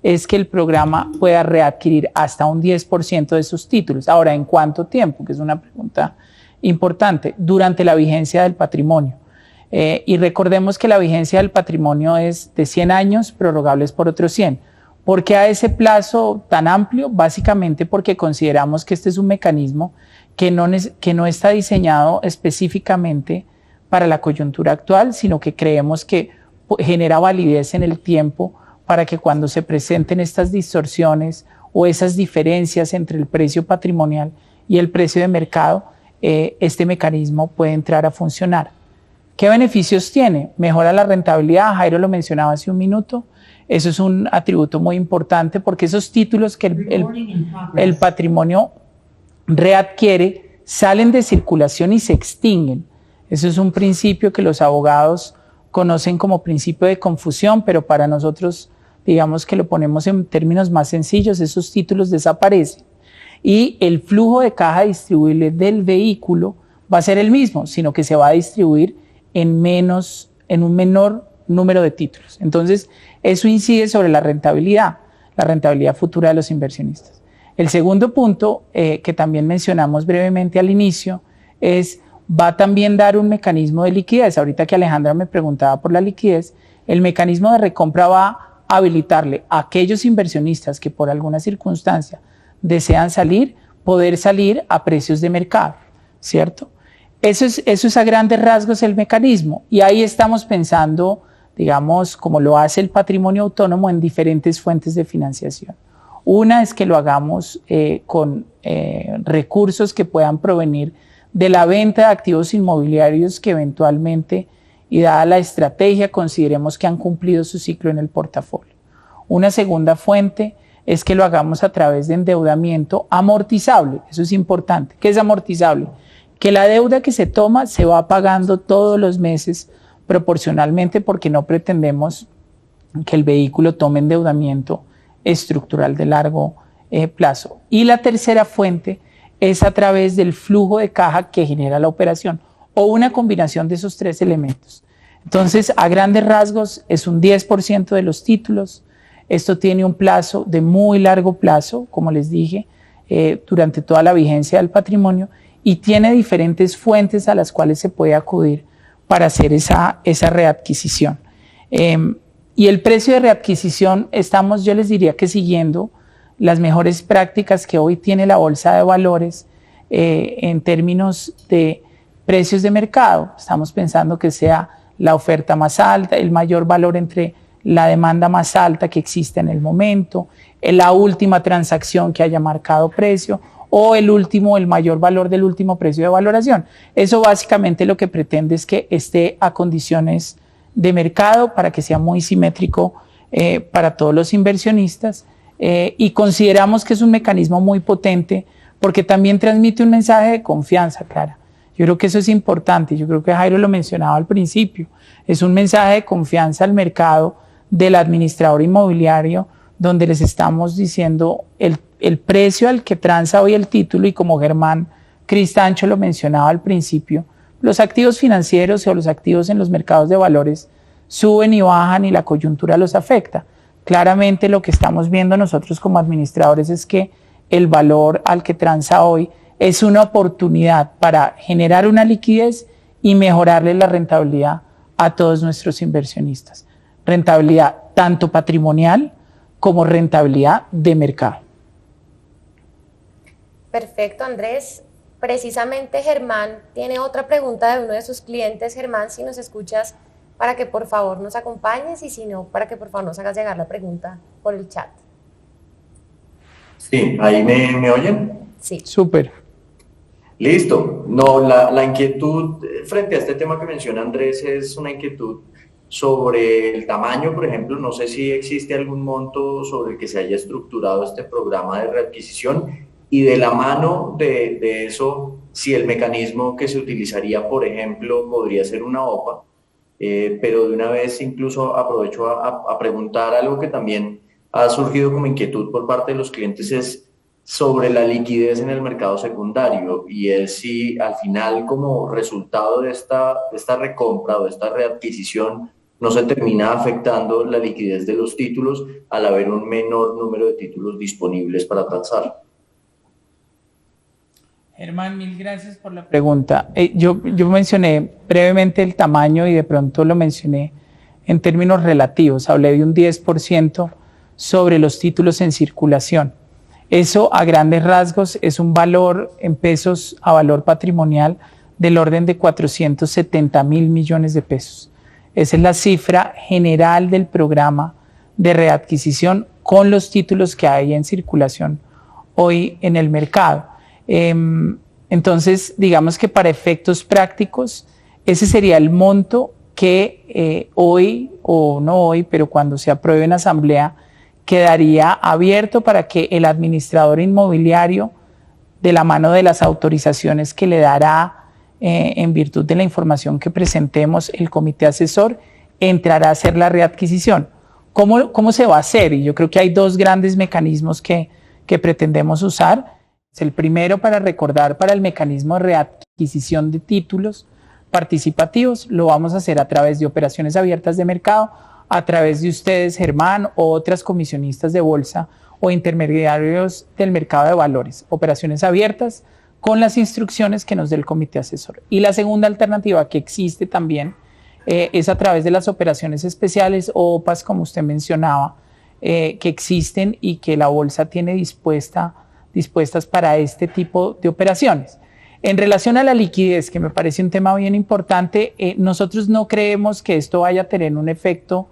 es que el programa pueda readquirir hasta un 10% de esos títulos. Ahora, ¿en cuánto tiempo? Que es una pregunta importante. Durante la vigencia del patrimonio. Y recordemos que la vigencia del patrimonio es de 100 años, prorrogables por otros 100. ¿Por qué a ese plazo tan amplio? Básicamente porque consideramos que este es un mecanismo que no está diseñado específicamente para la coyuntura actual, sino que creemos que genera validez en el tiempo para que cuando se presenten estas distorsiones o esas diferencias entre el precio patrimonial y el precio de mercado, este mecanismo puede entrar a funcionar. ¿Qué beneficios tiene? Mejora la rentabilidad, Jairo lo mencionaba hace un minuto. Eso es un atributo muy importante porque esos títulos que el patrimonio readquiere salen de circulación y se extinguen. Eso es un principio que los abogados conocen como principio de confusión, pero para nosotros, digamos que lo ponemos en términos más sencillos, esos títulos desaparecen y el flujo de caja distribuible del vehículo va a ser el mismo, sino que se va a distribuir en un menor número de títulos. Entonces, eso incide sobre la rentabilidad futura de los inversionistas. El segundo punto, que también mencionamos brevemente al inicio, va a también dar un mecanismo de liquidez. Ahorita que Alejandra me preguntaba por la liquidez, el mecanismo de recompra va a habilitarle a aquellos inversionistas que por alguna circunstancia desean salir, poder salir a precios de mercado, ¿cierto? Eso es a grandes rasgos el mecanismo y ahí estamos pensando, digamos, como lo hace el patrimonio autónomo en diferentes fuentes de financiación. Una es que lo hagamos con recursos que puedan provenir de la venta de activos inmobiliarios que eventualmente, y dada la estrategia, consideremos que han cumplido su ciclo en el portafolio. Una segunda fuente es que lo hagamos a través de endeudamiento amortizable. Eso es importante. ¿Qué es amortizable? Que la deuda que se toma se va pagando todos los meses proporcionalmente porque no pretendemos que el vehículo tome endeudamiento estructural de largo plazo. Y la tercera fuente es a través del flujo de caja que genera la operación o una combinación de esos tres elementos. Entonces, a grandes rasgos, es un 10% de los títulos. Esto tiene un plazo de muy largo plazo, como les dije, durante toda la vigencia del patrimonio y tiene diferentes fuentes a las cuales se puede acudir para hacer esa readquisición. Y el precio de readquisición estamos, yo les diría que siguiendo las mejores prácticas que hoy tiene la bolsa de valores en términos de precios de mercado. Estamos pensando que sea la oferta más alta, el mayor valor entre la demanda más alta que existe en el momento, la última transacción que haya marcado precio o el mayor valor del último precio de valoración. Eso básicamente lo que pretende es que esté a condiciones de mercado para que sea muy simétrico para todos los inversionistas y consideramos que es un mecanismo muy potente porque también transmite un mensaje de confianza, Clara. Yo creo que eso es importante, yo creo que Jairo lo mencionaba al principio, es un mensaje de confianza al mercado del administrador inmobiliario donde les estamos diciendo el precio al que transa hoy el título, y como Germán Cristancho lo mencionaba al principio, los activos financieros o los activos en los mercados de valores suben y bajan y la coyuntura los afecta. Claramente lo que estamos viendo nosotros como administradores es que el valor al que transa hoy es una oportunidad para generar una liquidez y mejorarle la rentabilidad a todos nuestros inversionistas. Rentabilidad tanto patrimonial como rentabilidad de mercado. Perfecto, Andrés. Precisamente Germán tiene otra pregunta de uno de sus clientes. Germán, si nos escuchas, para que por favor nos acompañes, y si no, para que por favor nos hagas llegar la pregunta por el chat. Sí, ¿ahí me oyen? Sí. Súper. Listo. No, la inquietud frente a este tema que menciona Andrés es una inquietud sobre el tamaño, por ejemplo. No sé si existe algún monto sobre el que se haya estructurado este programa de readquisición, y de la mano de eso, si el mecanismo que se utilizaría, por ejemplo, podría ser una OPA. Pero de una vez incluso aprovecho a preguntar algo que también ha surgido como inquietud por parte de los clientes, es sobre la liquidez en el mercado secundario, y es si al final, como resultado de esta recompra o de esta readquisición, no se termina afectando la liquidez de los títulos al haber un menor número de títulos disponibles para transar. Germán, mil gracias por la pregunta. Yo mencioné brevemente el tamaño y de pronto lo mencioné en términos relativos. Hablé de un 10% sobre los títulos en circulación. Eso, a grandes rasgos, es un valor en pesos a valor patrimonial del orden de 470.000 millones de pesos. Esa es la cifra general del programa de readquisición con los títulos que hay en circulación hoy en el mercado. Entonces, digamos que para efectos prácticos, ese sería el monto que hoy, o no hoy, pero cuando se apruebe en asamblea, quedaría abierto para que el administrador inmobiliario, de la mano de las autorizaciones que le dará en virtud de la información que presentemos el comité asesor, entrará a hacer la readquisición. ¿Cómo se va a hacer? Y yo creo que hay dos grandes mecanismos que pretendemos usar. El primero, para recordar, para el mecanismo de readquisición de títulos participativos, lo vamos a hacer a través de operaciones abiertas de mercado, a través de ustedes, Germán, o otras comisionistas de bolsa o intermediarios del mercado de valores. Operaciones abiertas con las instrucciones que nos dé el comité asesor. Y la segunda alternativa que existe también es a través de las operaciones especiales o OPAs, como usted mencionaba, que existen y que la bolsa tiene dispuestas para este tipo de operaciones. En relación a la liquidez, que me parece un tema bien importante, nosotros no creemos que esto vaya a tener un efecto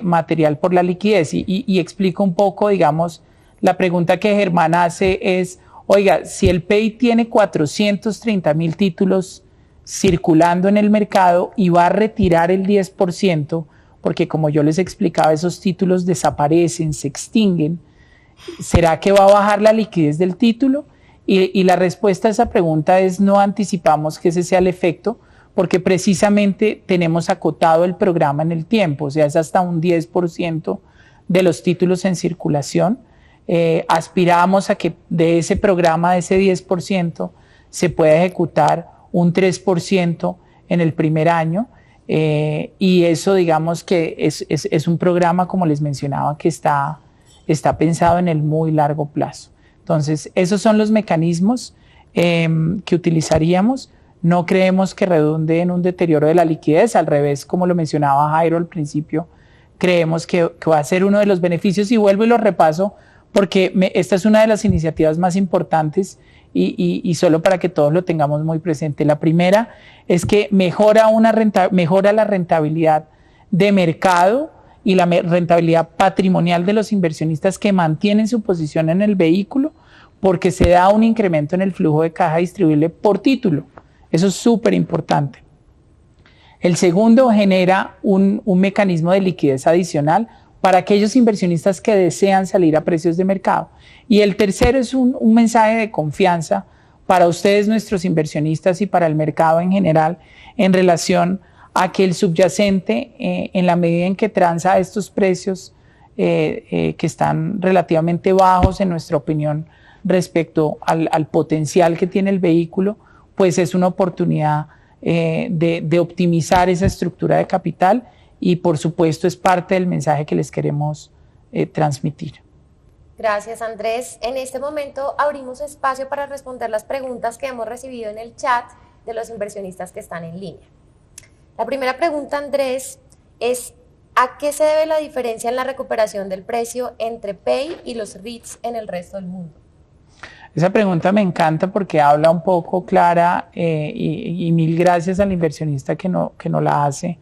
material por la liquidez, y explico un poco, digamos, la pregunta que Germán hace es, oiga, si el PEI tiene 430.000 títulos circulando en el mercado y va a retirar el 10%, porque como yo les explicaba, esos títulos desaparecen, se extinguen, ¿será que va a bajar la liquidez del título? Y la respuesta a esa pregunta es: no anticipamos que ese sea el efecto, porque precisamente tenemos acotado el programa en el tiempo, o sea, es hasta un 10% de los títulos en circulación. Aspiramos a que de ese programa, de ese 10%, se pueda ejecutar un 3% en el primer año, y eso, digamos que es un programa, como les mencionaba, que está pensado en el muy largo plazo. Entonces, esos son los mecanismos que utilizaríamos. No creemos que redunde en un deterioro de la liquidez, al revés, como lo mencionaba Jairo al principio, creemos que va a ser uno de los beneficios, y vuelvo y lo repaso porque esta es una de las iniciativas más importantes, y solo para que todos lo tengamos muy presente. La primera es que mejora la rentabilidad de mercado y la rentabilidad patrimonial de los inversionistas que mantienen su posición en el vehículo, porque se da un incremento en el flujo de caja distribuible por título. Eso es súper importante. El segundo, genera un mecanismo de liquidez adicional para aquellos inversionistas que desean salir a precios de mercado. Y el tercero es un mensaje de confianza para ustedes, nuestros inversionistas, y para el mercado en general, en relación a que el subyacente, en la medida en que transa a estos precios que están relativamente bajos en nuestra opinión respecto al potencial que tiene el vehículo, pues es una oportunidad de optimizar esa estructura de capital y por supuesto es parte del mensaje que les queremos transmitir. Gracias, Andrés. En este momento abrimos espacio para responder las preguntas que hemos recibido en el chat de los inversionistas que están en línea. La primera pregunta, Andrés, es ¿a qué se debe la diferencia en la recuperación del precio entre PEI y los REITs en el resto del mundo? Esa pregunta me encanta porque habla un poco clara y mil gracias al inversionista que no la hace,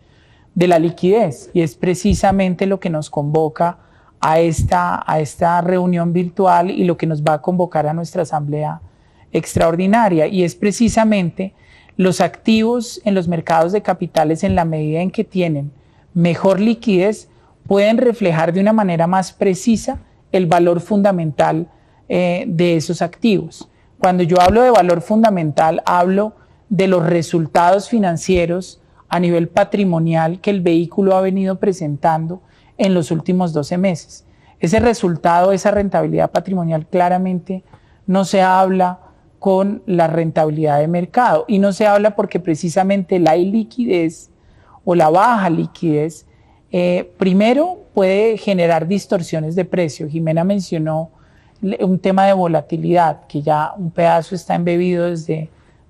de la liquidez, y es precisamente lo que nos convoca a esta reunión virtual y lo que nos va a convocar a nuestra asamblea extraordinaria, y es precisamente los activos en los mercados de capitales, en la medida en que tienen mejor liquidez, pueden reflejar de una manera más precisa el valor fundamental de esos activos. Cuando yo hablo de valor fundamental, hablo de los resultados financieros a nivel patrimonial que el vehículo ha venido presentando en los últimos 12 meses. Ese resultado, esa rentabilidad patrimonial, claramente no se habla con la rentabilidad de mercado, y no se habla porque precisamente la iliquidez o la baja liquidez primero puede generar distorsiones de precio. Jimena mencionó un tema de volatilidad, que ya un pedazo está embebido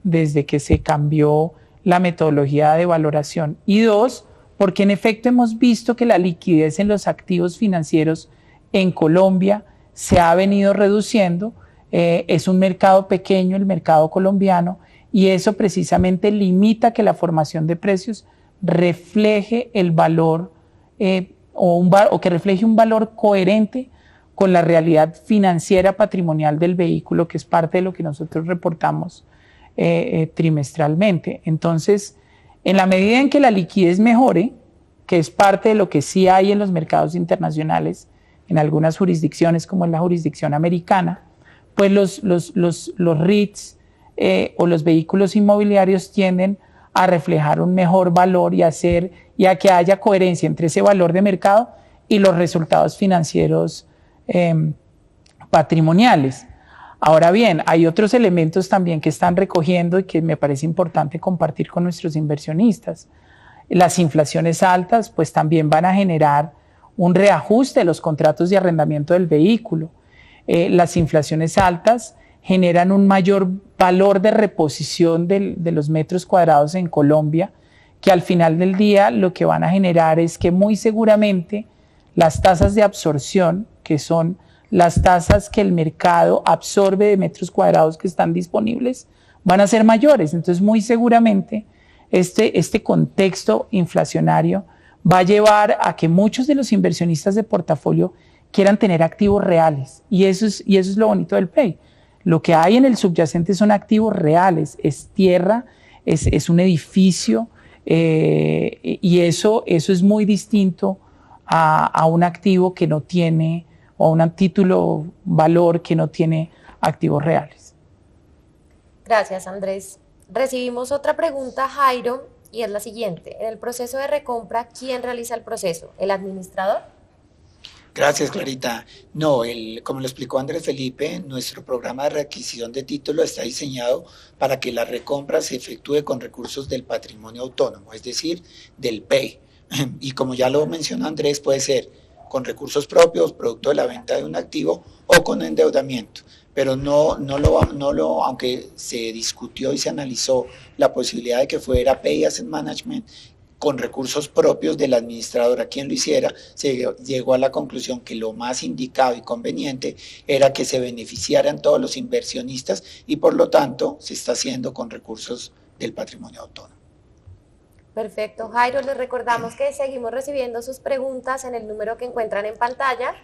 desde que se cambió la metodología de valoración. Y dos, porque en efecto hemos visto que la liquidez en los activos financieros en Colombia se ha venido reduciendo. Es un mercado pequeño, el mercado colombiano, y eso precisamente limita que la formación de precios refleje el valor o que refleje un valor coherente con la realidad financiera patrimonial del vehículo, que es parte de lo que nosotros reportamos trimestralmente. Entonces, en la medida en que la liquidez mejore, que es parte de lo que sí hay en los mercados internacionales, en algunas jurisdicciones como en la jurisdicción americana, pues los REITs o los vehículos inmobiliarios tienden a reflejar un mejor valor y a que haya coherencia entre ese valor de mercado y los resultados financieros patrimoniales. Ahora bien, hay otros elementos también que están recogiendo y que me parece importante compartir con nuestros inversionistas. Las inflaciones altas pues también van a generar un reajuste de los contratos de arrendamiento del vehículo. Las inflaciones altas generan un mayor valor de reposición de los metros cuadrados en Colombia, que al final del día lo que van a generar es que muy seguramente las tasas de absorción, que son las tasas que el mercado absorbe de metros cuadrados que están disponibles, van a ser mayores. Entonces, muy seguramente este contexto inflacionario va a llevar a que muchos de los inversionistas de portafolio quieran tener activos reales, y eso es lo bonito del PEI. Lo que hay en el subyacente son activos reales, es tierra, es un edificio, y eso es muy distinto a un activo que no tiene, o a un título valor que no tiene activos reales. Gracias, Andrés. Recibimos otra pregunta, Jairo, y es la siguiente. En el proceso de recompra, ¿quién realiza el proceso? ¿El administrador? Gracias, Clarita. No, como lo explicó Andrés Felipe, nuestro programa de readquisición de títulos está diseñado para que la recompra se efectúe con recursos del patrimonio autónomo, es decir, del PEI. Y como ya lo mencionó Andrés, puede ser con recursos propios, producto de la venta de un activo, o con endeudamiento. Pero aunque se discutió y se analizó la posibilidad de que fuera PEI Asset Management, con recursos propios del administrador a quien lo hiciera, se llegó a la conclusión que lo más indicado y conveniente era que se beneficiaran todos los inversionistas, y por lo tanto se está haciendo con recursos del patrimonio autónomo. Perfecto, Jairo, les recordamos que seguimos recibiendo sus preguntas en el número que encuentran en pantalla.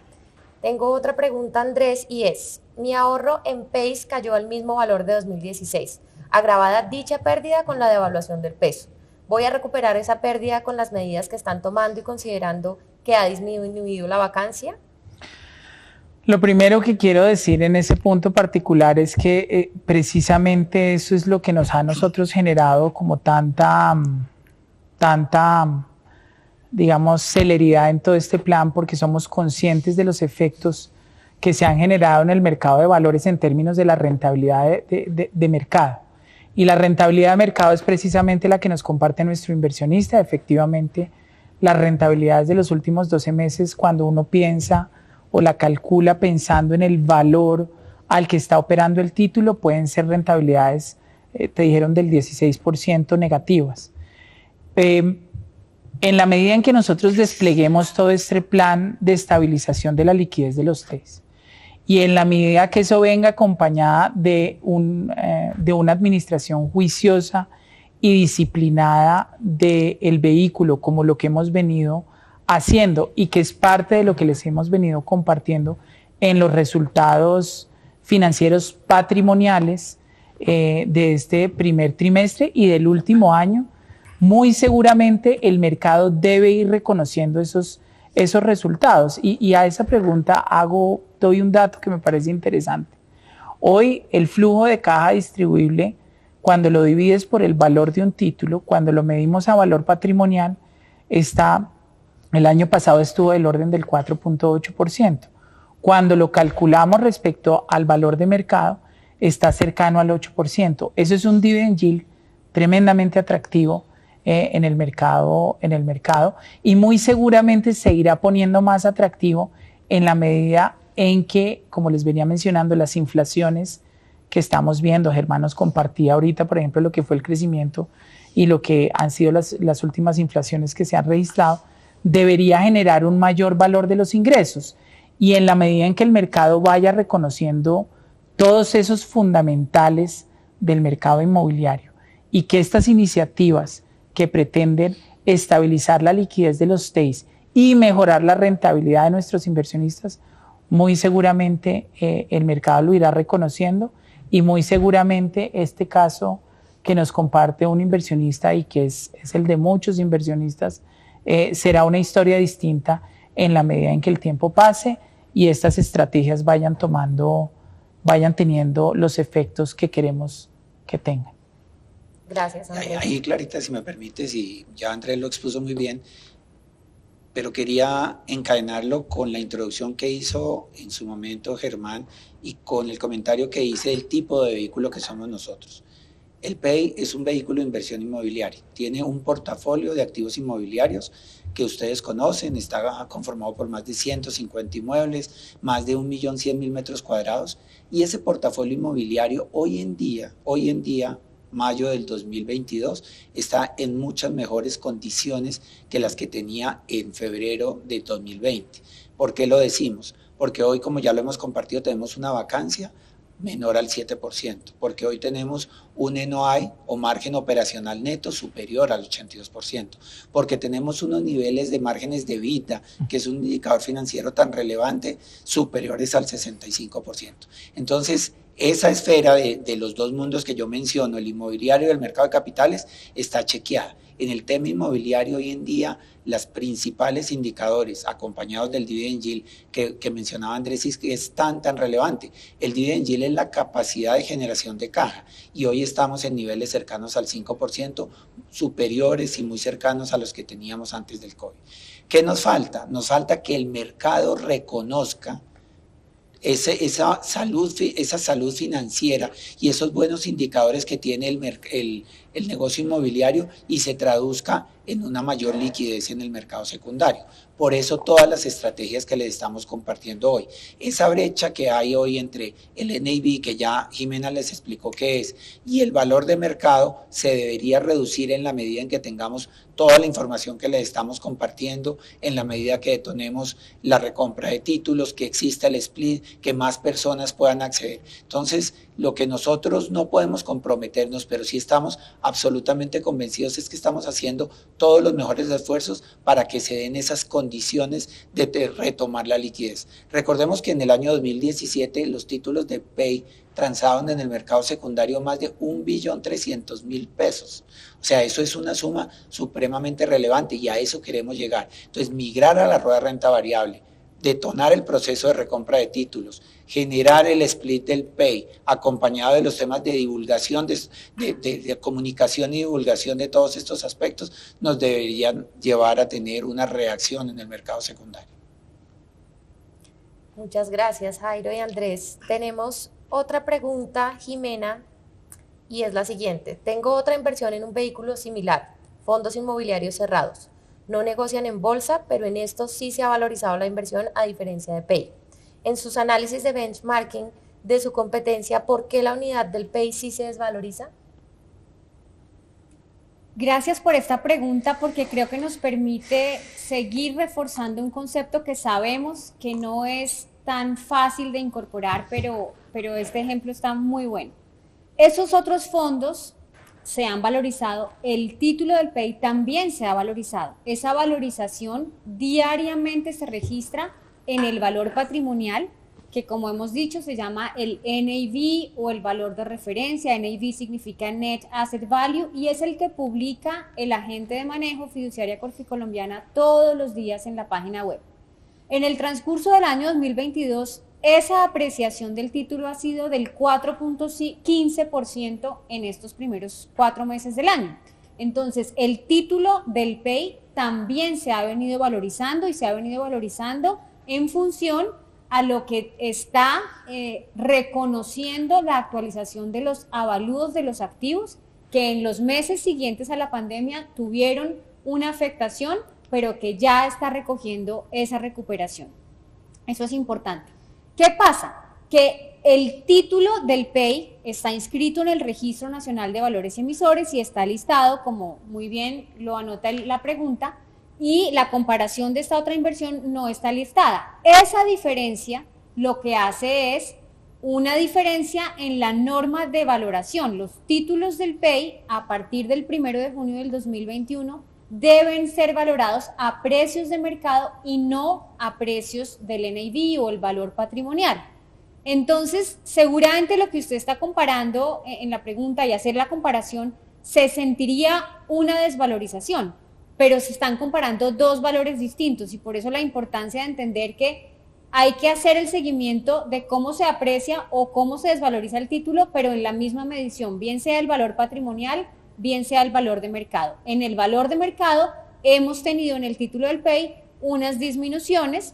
Tengo otra pregunta, Andrés, y es: mi ahorro en PEIs cayó al mismo valor de 2016, agravada dicha pérdida con la devaluación del peso. ¿Voy a recuperar esa pérdida con las medidas que están tomando y considerando que ha disminuido la vacancia? Lo primero que quiero decir en ese punto particular es que precisamente eso es lo que nos ha a nosotros generado como tanta digamos, celeridad en todo este plan porque somos conscientes de los efectos que se han generado en el mercado de valores en términos de la rentabilidad de mercado. Y la rentabilidad de mercado es precisamente la que nos comparte nuestro inversionista. Efectivamente, las rentabilidades de los últimos 12 meses, cuando uno piensa o la calcula pensando en el valor al que está operando el título, pueden ser rentabilidades, te dijeron, del 16% negativas. En la medida en que nosotros despleguemos todo este plan de estabilización de la liquidez de los TEIs, y en la medida que eso venga acompañada de una administración juiciosa y disciplinada del vehículo, como lo que hemos venido haciendo y que es parte de lo que les hemos venido compartiendo en los resultados financieros patrimoniales de este primer trimestre y del último año, muy seguramente el mercado debe ir reconociendo esos resultados. Y a esa pregunta doy un dato que me parece interesante. Hoy el flujo de caja distribuible, cuando lo divides por el valor de un título, cuando lo medimos a valor patrimonial, el año pasado estuvo del orden del 4.8%. Cuando lo calculamos respecto al valor de mercado, está cercano al 8%. Eso es un dividend yield tremendamente atractivo en el mercado y muy seguramente se irá poniendo más atractivo en la medida en que, como les venía mencionando, las inflaciones que estamos viendo, Germán nos compartía ahorita, por ejemplo, lo que fue el crecimiento y lo que han sido las últimas inflaciones que se han registrado, debería generar un mayor valor de los ingresos. Y en la medida en que el mercado vaya reconociendo todos esos fundamentales del mercado inmobiliario y que estas iniciativas que pretenden estabilizar la liquidez de los TEIs y mejorar la rentabilidad de nuestros inversionistas, muy seguramente el mercado lo irá reconociendo y muy seguramente este caso que nos comparte un inversionista y que es el de muchos inversionistas, será una historia distinta en la medida en que el tiempo pase y estas estrategias vayan teniendo los efectos que queremos que tengan. Gracias, Andrés. Ahí, Clarita, si me permites, y ya Andrés lo expuso muy bien, pero quería encadenarlo con la introducción que hizo en su momento Germán y con el comentario que hice del tipo de vehículo que somos nosotros. El PEI es un vehículo de inversión inmobiliaria, tiene un portafolio de activos inmobiliarios que ustedes conocen, está conformado por más de 150 inmuebles, más de 1.100.000 metros cuadrados, y ese portafolio inmobiliario hoy en día, mayo del 2022, está en muchas mejores condiciones que las que tenía en febrero de 2020. ¿Por qué lo decimos? Porque hoy, como ya lo hemos compartido, tenemos una vacancia menor al 7%, porque hoy tenemos un NOI o margen operacional neto superior al 82%, porque tenemos unos niveles de márgenes de EBITDA, que es un indicador financiero tan relevante, superiores al 65%. Entonces, esa esfera de los dos mundos que yo menciono, el inmobiliario y el mercado de capitales, está chequeada. En el tema inmobiliario hoy en día, los principales indicadores acompañados del dividend yield que mencionaba Andrés y que es tan relevante. El dividend yield es la capacidad de generación de caja y hoy estamos en niveles cercanos al 5%, superiores y muy cercanos a los que teníamos antes del COVID. ¿Qué nos falta? Nos falta que el mercado reconozca esa salud financiera y esos buenos indicadores que tiene el negocio inmobiliario y se traduzca en una mayor liquidez en el mercado secundario. Por eso todas las estrategias que les estamos compartiendo hoy. Esa brecha que hay hoy entre el NAV, que ya Jimena les explicó qué es, y el valor de mercado se debería reducir en la medida en que tengamos toda la información que les estamos compartiendo, en la medida que detonemos la recompra de títulos, que exista el split, que más personas puedan acceder. Entonces, lo que nosotros no podemos comprometernos, pero sí estamos absolutamente convencidos es que estamos haciendo todos los mejores esfuerzos para que se den esas condiciones de retomar la liquidez. Recordemos que en el año 2017 los títulos de PEI transaban en el mercado secundario más de 1.300.000 pesos. O sea, eso es una suma supremamente relevante y a eso queremos llegar. Entonces, migrar a la rueda de renta variable, detonar el proceso de recompra de títulos, generar el split del pay, acompañado de los temas de divulgación, de comunicación y divulgación de todos estos aspectos, nos deberían llevar a tener una reacción en el mercado secundario. Muchas gracias, Jairo y Andrés. Tenemos otra pregunta, Jimena, y es la siguiente. Tengo otra inversión en un vehículo similar, fondos inmobiliarios cerrados. No negocian en bolsa, pero en estos sí se ha valorizado la inversión a diferencia de PEI. En sus análisis de benchmarking de su competencia, ¿por qué la unidad del PEI sí se desvaloriza? Gracias por esta pregunta porque creo que nos permite seguir reforzando un concepto que sabemos que no es tan fácil de incorporar, pero este ejemplo está muy bueno. Esos otros fondos se han valorizado, el título del PEI también se ha valorizado. Esa valorización diariamente se registra en el valor patrimonial, que como hemos dicho se llama el NAV o el valor de referencia. NAV significa Net Asset Value y es el que publica el agente de manejo Fiduciaria Corficolombiana todos los días en la página web. En el transcurso del año 2022, esa apreciación del título ha sido del 4.15% en estos primeros 4 meses del año. Entonces, el título del PEI también se ha venido valorizando y se ha venido valorizando en función a lo que está reconociendo la actualización de los avalúos de los activos que en los meses siguientes a la pandemia tuvieron una afectación, pero que ya está recogiendo esa recuperación. Eso es importante. ¿Qué pasa? Que el título del PEI está inscrito en el Registro Nacional de Valores Emisores y está listado, como muy bien lo anota la pregunta, y la comparación de esta otra inversión no está listada. Esa diferencia lo que hace es una diferencia en la norma de valoración. Los títulos del PEI a partir del 1 de junio del 2021 deben ser valorados a precios de mercado y no a precios del NAV o el valor patrimonial. Entonces, seguramente lo que usted está comparando en la pregunta y hacer la comparación, se sentiría una desvalorización, pero se están comparando dos valores distintos y por eso la importancia de entender que hay que hacer el seguimiento de cómo se aprecia o cómo se desvaloriza el título, pero en la misma medición, bien sea el valor patrimonial, bien sea el valor de mercado. En el valor de mercado hemos tenido en el título del PEI unas disminuciones,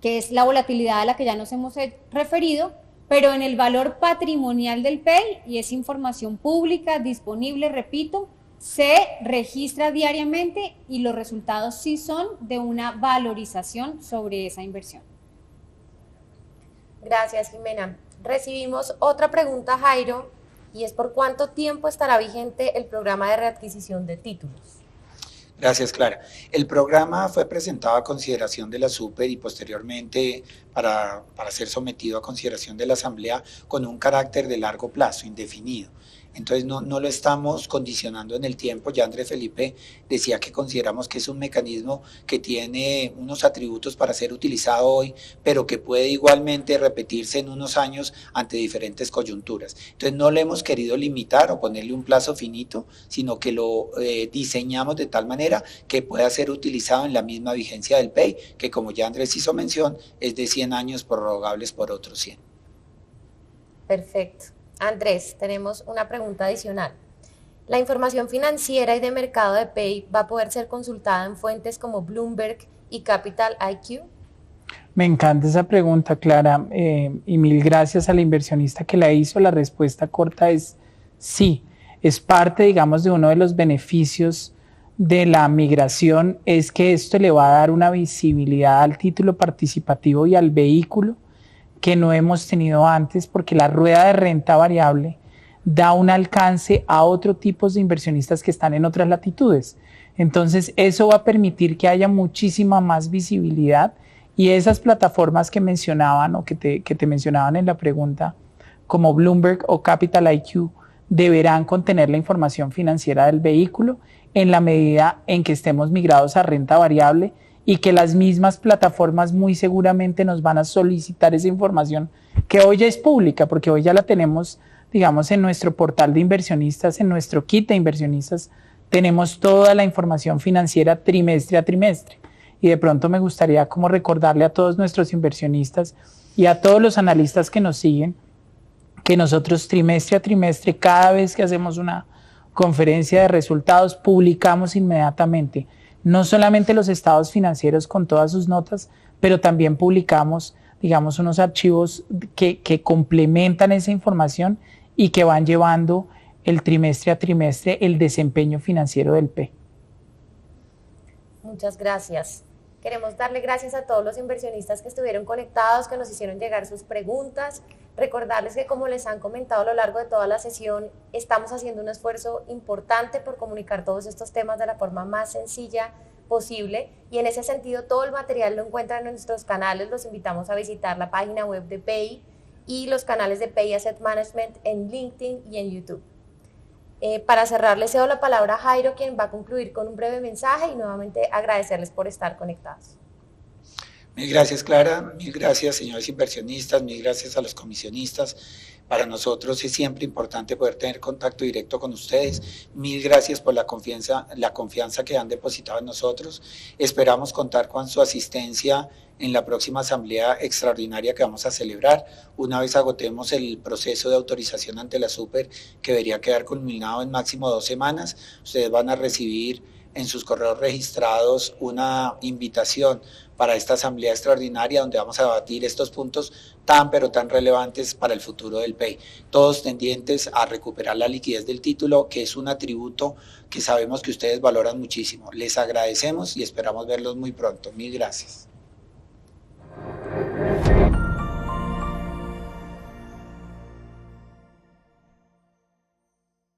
que es la volatilidad a la que ya nos hemos referido, pero en el valor patrimonial del PEI, y es información pública, disponible, repito, se registra diariamente y los resultados sí son de una valorización sobre esa inversión. Gracias, Jimena. Recibimos otra pregunta, Jairo, y es ¿por cuánto tiempo estará vigente el programa de readquisición de títulos? Gracias, Clara. El programa fue presentado a consideración de la Super y posteriormente para ser sometido a consideración de la Asamblea con un carácter de largo plazo, indefinido. Entonces no lo estamos condicionando en el tiempo. Ya Andrés Felipe decía que consideramos que es un mecanismo que tiene unos atributos para ser utilizado hoy, pero que puede igualmente repetirse en unos años ante diferentes coyunturas. Entonces no le hemos querido limitar o ponerle un plazo finito, sino que lo diseñamos de tal manera que pueda ser utilizado en la misma vigencia del PEI, que como ya Andrés hizo mención, es de 100 años prorrogables por otros 100. Perfecto. Andrés, tenemos una pregunta adicional. ¿La información financiera y de mercado de PEI va a poder ser consultada en fuentes como Bloomberg y Capital IQ? Me encanta esa pregunta, Clara, y mil gracias a la inversionista que la hizo. La respuesta corta es sí. Es parte, digamos, de uno de los beneficios de la migración, es que esto le va a dar una visibilidad al título participativo y al vehículo que no hemos tenido antes, porque la rueda de renta variable da un alcance a otros tipos de inversionistas que están en otras latitudes. Entonces, eso va a permitir que haya muchísima más visibilidad y esas plataformas que mencionaban o que te mencionaban en la pregunta, como Bloomberg o Capital IQ, deberán contener la información financiera del vehículo en la medida en que estemos migrados a renta variable y que las mismas plataformas muy seguramente nos van a solicitar esa información que hoy ya es pública, porque hoy ya la tenemos, digamos, en nuestro portal de inversionistas, en nuestro kit de inversionistas, tenemos toda la información financiera trimestre a trimestre. y de pronto me gustaría como recordarle a todos nuestros inversionistas y a todos los analistas que nos siguen que nosotros trimestre a trimestre, cada vez que hacemos una conferencia de resultados, publicamos inmediatamente no solamente los estados financieros con todas sus notas, pero también publicamos, digamos, unos archivos que complementan esa información y que van llevando el trimestre a trimestre el desempeño financiero del PEI. Muchas gracias. Queremos darle gracias a todos los inversionistas que estuvieron conectados, que nos hicieron llegar sus preguntas. Recordarles que, como les han comentado a lo largo de toda la sesión, estamos haciendo un esfuerzo importante por comunicar todos estos temas de la forma más sencilla posible, y en ese sentido todo el material lo encuentran en nuestros canales. Los invitamos a visitar la página web de PEI y los canales de PEI Asset Management en LinkedIn y en YouTube. Para cerrar, les cedo la palabra a Jairo, quien va a concluir con un breve mensaje, y nuevamente agradecerles por estar conectados. Mil gracias, Clara. Mil gracias, señores inversionistas. Mil gracias a los comisionistas. Para nosotros es siempre importante poder tener contacto directo con ustedes. Mil gracias por la confianza que han depositado en nosotros. Esperamos contar con su asistencia en la próxima asamblea extraordinaria que vamos a celebrar, una vez agotemos el proceso de autorización ante la Super, que debería quedar culminado en máximo 2 semanas. Ustedes van a recibir en sus correos registrados una invitación para esta asamblea extraordinaria donde vamos a debatir estos puntos tan pero tan relevantes para el futuro del PEI. Todos tendientes a recuperar la liquidez del título, que es un atributo que sabemos que ustedes valoran muchísimo. Les agradecemos y esperamos verlos muy pronto. Mil gracias.